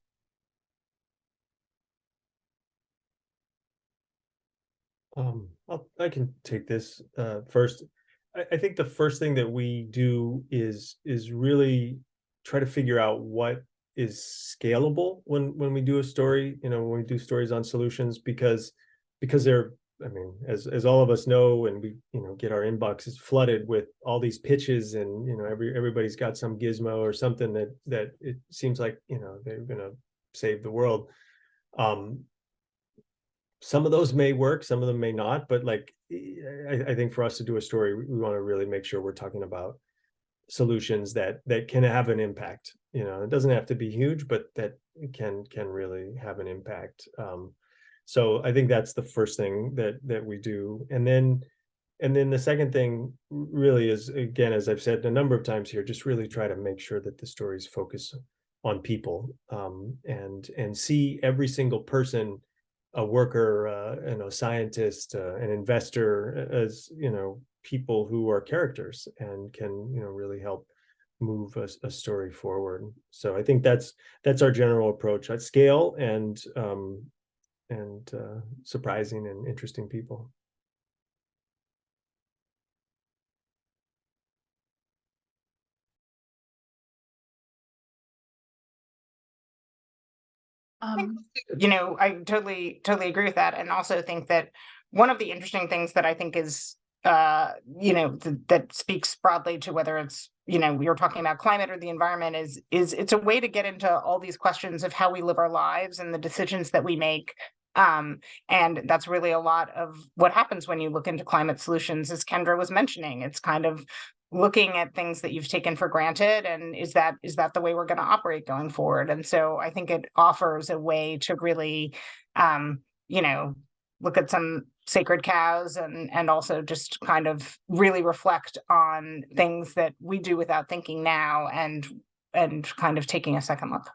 I can take this first. I think the first thing that we do is really try to figure out what is scalable when we do a story, you know, when we do stories on solutions, because they're, I mean, as all of us know, and we, you know, get our inboxes flooded with all these pitches, and, you know, everybody's got some gizmo or something that it seems like, you know, they're gonna save the world. Some of those may work, some of them may not, but like, I think for us to do a story, we want to really make sure we're talking about solutions that can have an impact. You know, it doesn't have to be huge, but that can really have an impact. So I think that's the first thing that we do. And then the second thing really is, again, as I've said a number of times here, just really try to make sure that the stories focus on people, and see every single person, a worker, you know, scientist, an investor, as, you know, people who are characters and can, you know, really help move a story forward. So I think that's our general approach at scale, and surprising and interesting people. You know, I totally agree with that, and also think that one of the interesting things that I think is, you know, that speaks broadly to whether it's, you know, you're talking about climate or the environment, is it's a way to get into all these questions of how we live our lives and the decisions that we make. And that's really a lot of what happens when you look into climate solutions, as Kendra was mentioning. It's kind of looking at things that you've taken for granted, and is that the way we're going to operate going forward? And so I think it offers a way to really, you know, look at some sacred cows, and also just kind of really reflect on things that we do without thinking now, and kind of taking a second look.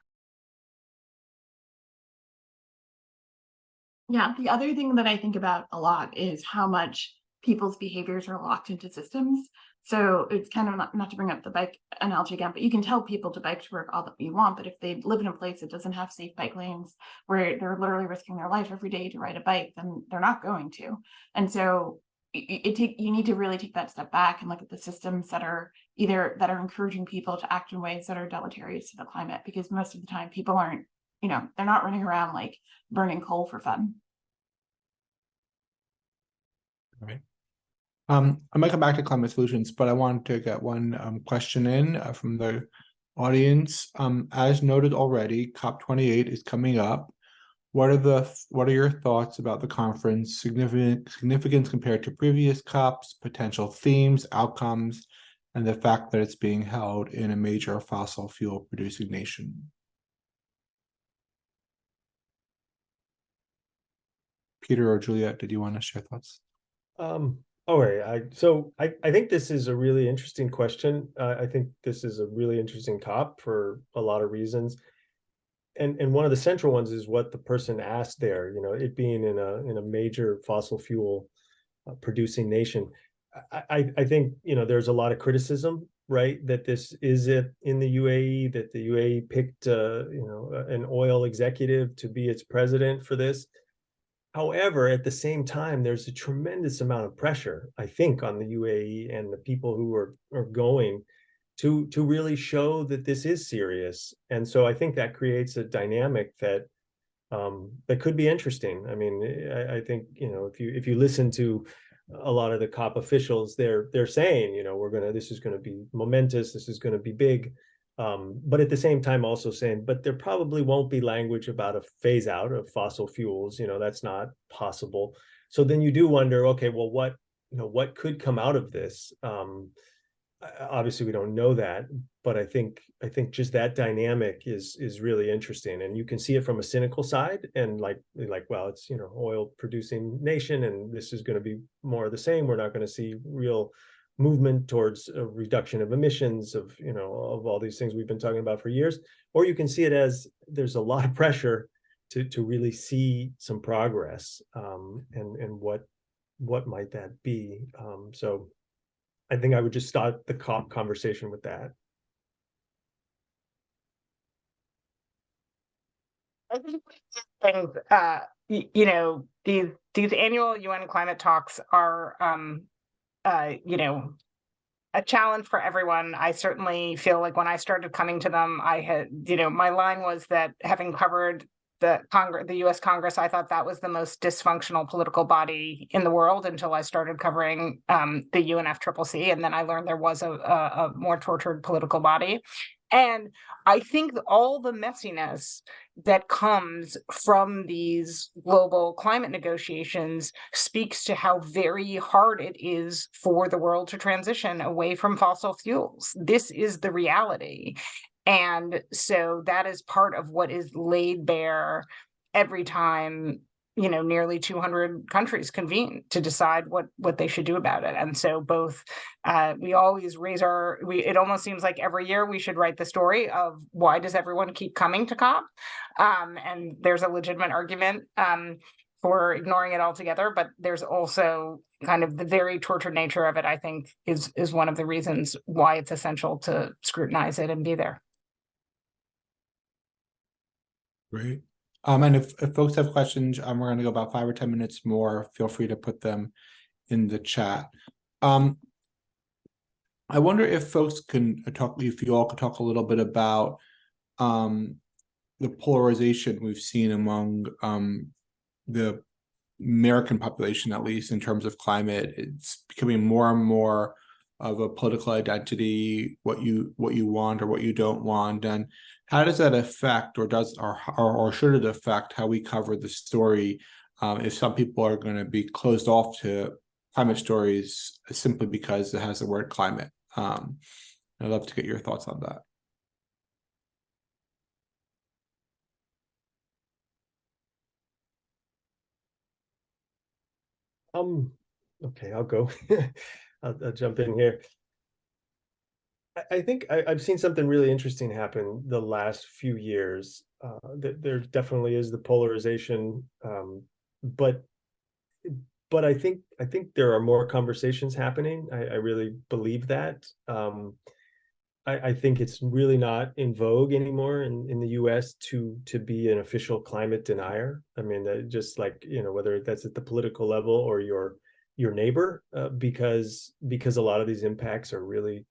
Yeah, the other thing that I think about a lot is how much people's behaviors are locked into systems. So it's kind of not to bring up the bike analogy again, but you can tell people to bike to work all that you want, but if they live in a place that doesn't have safe bike lanes where they're literally risking their life every day to ride a bike, then they're not going to. And so you need to really take that step back and look at the systems that are encouraging people to act in ways that are deleterious to the climate, because most of the time people aren't, they're not running around like burning coal for fun. Right. I might come back to climate solutions, but I wanted to get one question in from the audience. As noted already, COP28 is coming up. What are your thoughts about the conference, significance compared to previous COPs, potential themes, outcomes, and the fact that it's being held in a major fossil fuel producing nation? Peter or Juliet, did you want to share thoughts? All right. I think this is a really interesting question. I think this is a really interesting COP for a lot of reasons. And one of the central ones is what the person asked there, it being in a major fossil fuel producing nation. I think, there's a lot of criticism, right, that this is it in the UAE, that the UAE picked, an oil executive to be its president for this. However, at the same time, there's a tremendous amount of pressure, I think, on the UAE and the people who are going to really show that this is serious. And so I think that creates a dynamic that could be interesting. I mean, I think, if you listen to a lot of the COP officials, they're saying, this is gonna be momentous, this is gonna be big. But at the same time also saying, but there probably won't be language about a phase out of fossil fuels, that's not possible. So then you do wonder, okay, well, what could come out of this? Obviously we don't know that, but I think just that dynamic is really interesting, and you can see it from a cynical side and like, well, it's, oil producing nation, and this is going to be more of the same. We're not going to see real movement towards a reduction of emissions of all these things we've been talking about for years. Or you can see it as there's a lot of pressure to really see some progress, and what might that be? So I think I would just start the conversation with that. I think things, these annual UN climate talks are, a challenge for everyone. I certainly feel like when I started coming to them, I had, my line was that having covered the US Congress, I thought that was the most dysfunctional political body in the world until I started covering the UNFCCC, and then I learned there was a more tortured political body. And I think all the messiness that comes from these global climate negotiations speaks to how very hard it is for the world to transition away from fossil fuels. This is the reality. And so that is part of what is laid bare every time, nearly 200 countries convene to decide what they should do about it. And so both, we always it almost seems like every year we should write the story of why does everyone keep coming to COP? And there's a legitimate argument for ignoring it altogether, but there's also kind of the very tortured nature of it, I think, is one of the reasons why it's essential to scrutinize it and be there. Great. And if folks have questions, we're going to go about 5 or 10 minutes more. Feel free to put them in the chat. I wonder if folks can talk, if you all could talk a little bit about the polarization we've seen among the American population, at least in terms of climate. It's becoming more and more of a political identity, what you want or what you don't want, and how does that affect, or should it affect how we cover the story? If some people are going to be closed off to climate stories simply because it has the word climate. I'd love to get your thoughts on that. Okay, I'll go. I'll jump in here. I think I've seen something really interesting happen the last few years. There definitely is the polarization, but but I think there are more conversations happening. I really believe that. I think it's really not in vogue anymore in the US to be an official climate denier. I mean, just like, whether that's at the political level or your neighbor, because a lot of these impacts are really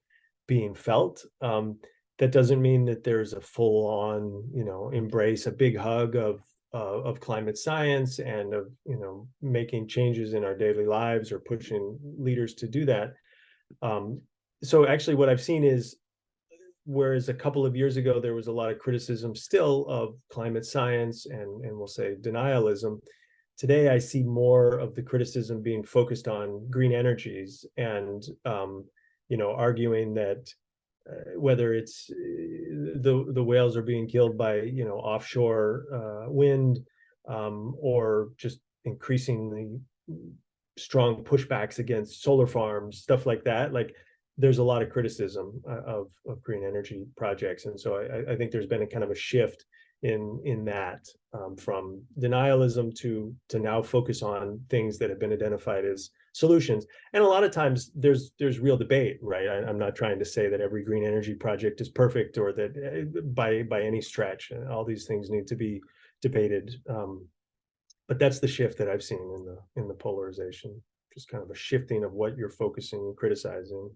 being felt. That doesn't mean that there's a full on, embrace, a big hug of climate science and of, making changes in our daily lives or pushing leaders to do that. So actually what I've seen is, whereas a couple of years ago, there was a lot of criticism still of climate science and we'll say denialism. Today, I see more of the criticism being focused on green energies and, arguing that whether it's the whales are being killed by, offshore wind, or just increasingly strong pushbacks against solar farms, stuff like that. Like, there's a lot of criticism of green energy projects. And so I think there's been a kind of a shift in that, from denialism to now focus on things that have been identified as solutions. And a lot of times there's real debate, right? I'm not trying to say that every green energy project is perfect or that by any stretch, all these things need to be debated. But that's the shift that I've seen in the polarization, just kind of a shifting of what you're focusing and criticizing.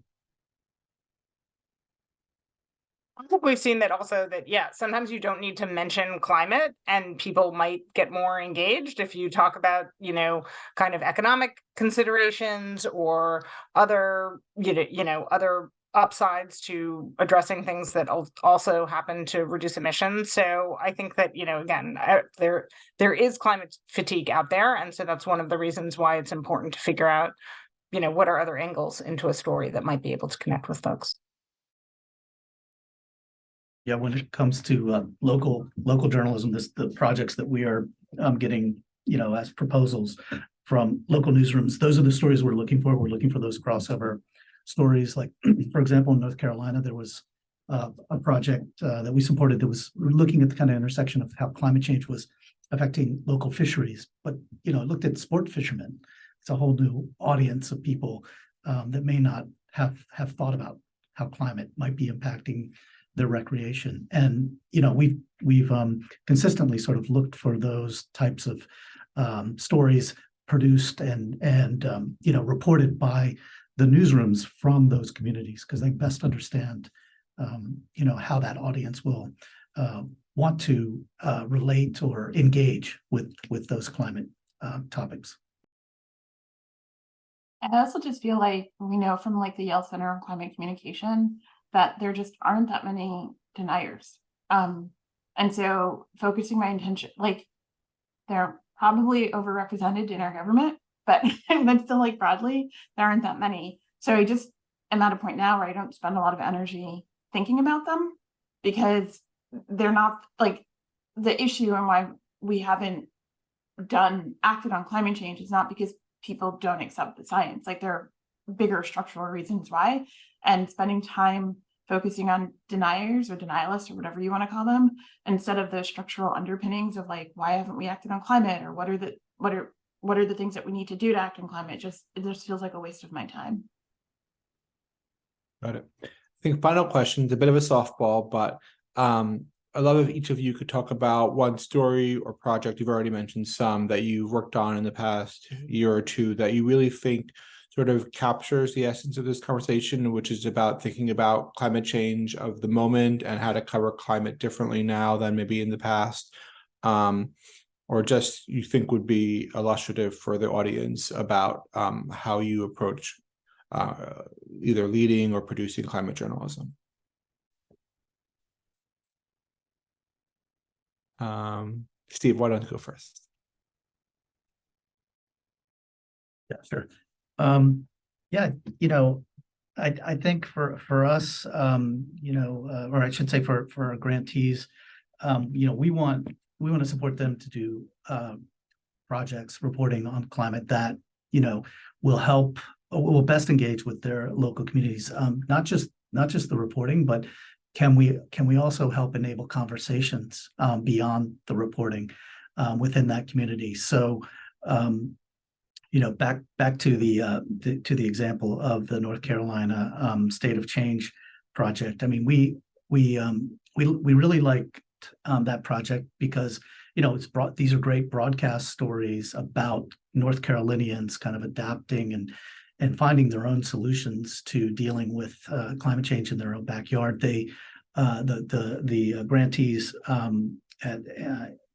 I think we've seen that also, that, yeah, sometimes you don't need to mention climate and people might get more engaged if you talk about, kind of economic considerations or other, other upsides to addressing things that also happen to reduce emissions. So I think that, again, there is climate fatigue out there. And so that's one of the reasons why it's important to figure out, what are other angles into a story that might be able to connect with folks. Yeah, when it comes to local journalism, the projects that we are getting, as proposals from local newsrooms, those are the stories we're looking for. We're looking for those crossover stories. Like, for example, in North Carolina, there was a project that we supported that was looking at the kind of intersection of how climate change was affecting local fisheries, but it looked at sport fishermen. It's a whole new audience of people that may not have thought about how climate might be impacting their recreation. And we've consistently sort of looked for those types of stories produced and reported by the newsrooms from those communities, because they best understand how that audience will want to relate or engage with those climate topics. I also just feel like we know from like the Yale Center on Climate Communication that there just aren't that many deniers. And so focusing my intention, like, they're probably overrepresented in our government, but still, like, broadly, there aren't that many. So I just am at a point now where I don't spend a lot of energy thinking about them, because they're not, like, the issue and why we haven't acted on climate change is not because people don't accept the science. Like, there are bigger structural reasons why, and spending time focusing on deniers or denialists or whatever you want to call them, instead of the structural underpinnings of, like, why haven't we acted on climate, or what are the things that we need to do to act on climate. It just feels like a waste of my time. Got it. I think final question is a bit of a softball, but I'd love if each of you could talk about one story or project, you've already mentioned some, that you've worked on in the past year or two that you really think sort of captures the essence of this conversation, which is about thinking about climate change of the moment and how to cover climate differently now than maybe in the past, or just you think would be illustrative for the audience about how you approach either leading or producing climate journalism. Steve, why don't you go first? Yeah, sure. I think for us, or I should say for our grantees, we want to support them to do projects reporting on climate that will best engage with their local communities. Not just the reporting, but can we also help enable conversations beyond the reporting within that community? So back to the example of the North Carolina State of Change project. I mean, we really liked that project because these are great broadcast stories about North Carolinians kind of adapting and finding their own solutions to dealing with climate change in their own backyard. The grantees at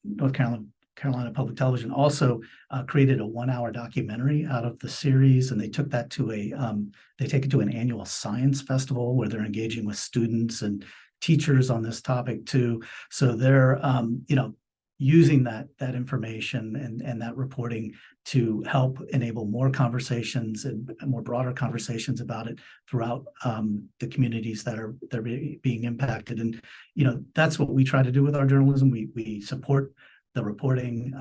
North Carolina Public Television also created a 1-hour documentary out of the series, and they took that to they take it to an annual science festival where they're engaging with students and teachers on this topic too. So they're using that information and that reporting to help enable more conversations and more broader conversations about it throughout the communities that are being impacted. And that's what we try to do with our journalism. We support the reporting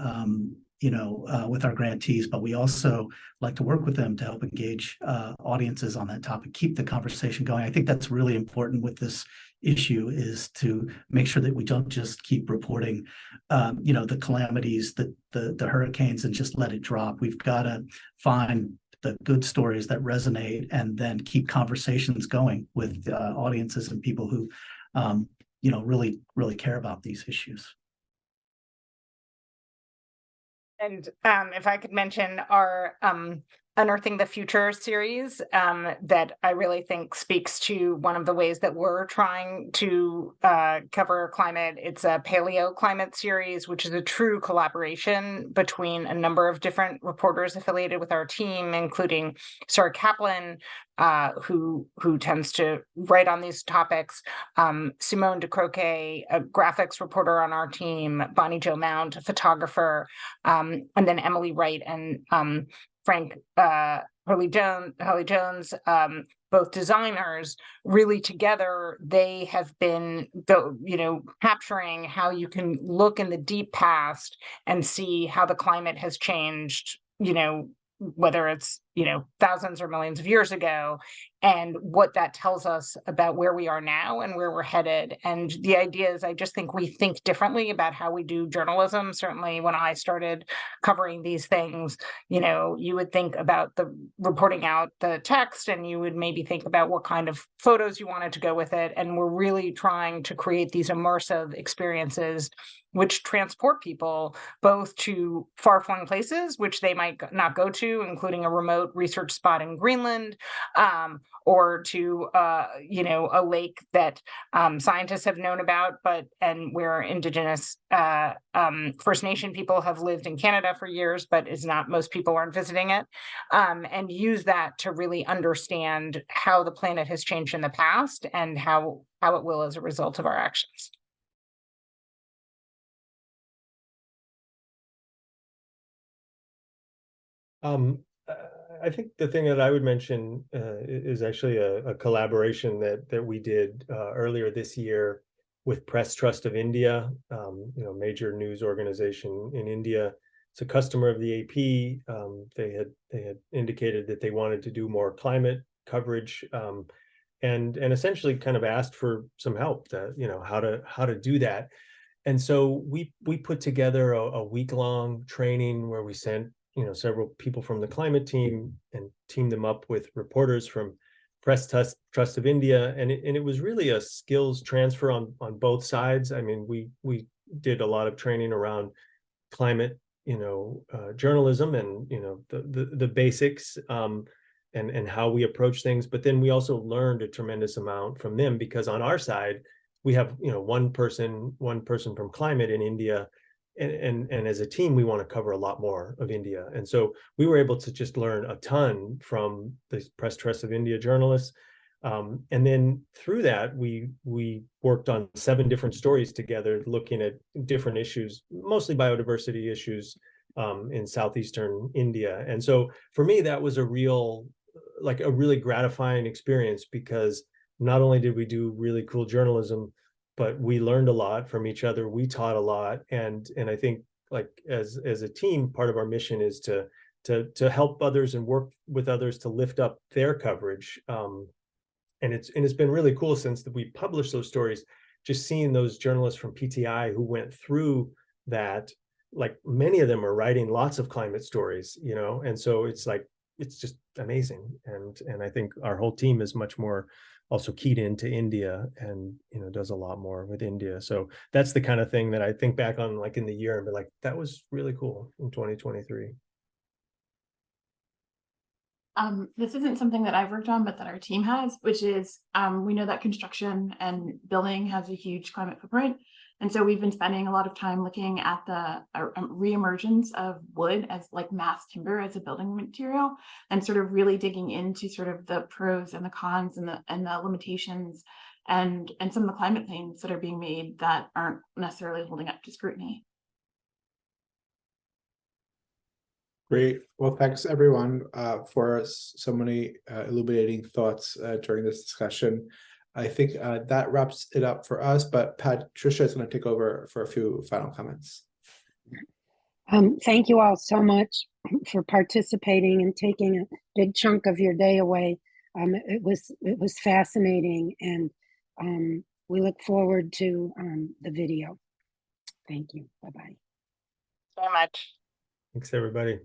with our grantees, but we also like to work with them to help engage audiences on that topic, keep the conversation going. I think that's really important with this issue, is to make sure that we don't just keep reporting the calamities, the hurricanes, and just let it drop. We've got to find the good stories that resonate and then keep conversations going with audiences and people who really care about these issues. And if I could mention our Unearthing the Future series that I really think speaks to one of the ways that we're trying to cover climate. It's a paleo climate series, which is a true collaboration between a number of different reporters affiliated with our team, including Sarah Kaplan, who tends to write on these topics, Simone DeCroquet, a graphics reporter on our team, Bonnie Jo Mount, a photographer, and then Emily Wright and Frank Hurley Jones, both designers. Really together, they have been capturing how you can look in the deep past and see how the climate has changed, whether it's thousands or millions of years ago, and what that tells us about where we are now and where we're headed. And the idea is, I just think we think differently about how we do journalism. Certainly when I started covering these things, you would think about the reporting out the text, and you would maybe think about what kind of photos you wanted to go with it. And we're really trying to create these immersive experiences which transport people both to far-flung places, which they might not go to, including a remote research spot in Greenland, or to a lake that scientists have known about, and where Indigenous First Nation people have lived in Canada for years, but most people aren't visiting it, and use that to really understand how the planet has changed in the past and how it will as a result of our actions. I think the thing that I would mention is actually a collaboration that we did earlier this year with Press Trust of India, major news organization in India. It's a customer of the AP. They had indicated that they wanted to do more climate coverage, and essentially kind of asked for some help to how to do that. And so we put together a week-long training where we sent several people from the climate team and teamed them up with reporters from Press Trust of India, and it was really a skills transfer on both sides. I mean, we did a lot of training around climate, journalism and the basics, and how we approach things. But then we also learned a tremendous amount from them, because on our side we have one person from climate in India. And as a team, we want to cover a lot more of India. And so we were able to just learn a ton from the Press Trust of India journalists. And then through that, we worked on 7 different stories together, looking at different issues, mostly biodiversity issues in southeastern India. And so for me, that was a really gratifying experience, because not only did we do really cool journalism, but we learned a lot from each other. We taught a lot, and I think, as a team, part of our mission is to help others and work with others to lift up their coverage. And it's been really cool since we published those stories, just seeing those journalists from PTI who went through that like many of them are writing lots of climate stories, you know, and so it's like, it's just amazing. And I think our whole team is much more also keyed into India and, you know, does a lot more with India. So that's the kind of thing that I think back on like in the year and be like, that was really cool in 2023. This isn't something that I've worked on, but that our team has, which is we know that construction and building has a huge climate footprint. And so we've been spending a lot of time looking at the reemergence of wood as like mass timber as a building material, and sort of really digging into sort of the pros and the cons and the limitations and some of the climate claims that are being made that aren't necessarily holding up to scrutiny. Great. Well, thanks everyone for so many illuminating thoughts during this discussion. I think that wraps it up for us, but Patricia is going to take over for a few final comments. Thank you all so much for participating and taking a big chunk of your day away. It was fascinating, and we look forward to the video. Thank you. Bye-bye. So much. Thanks, everybody.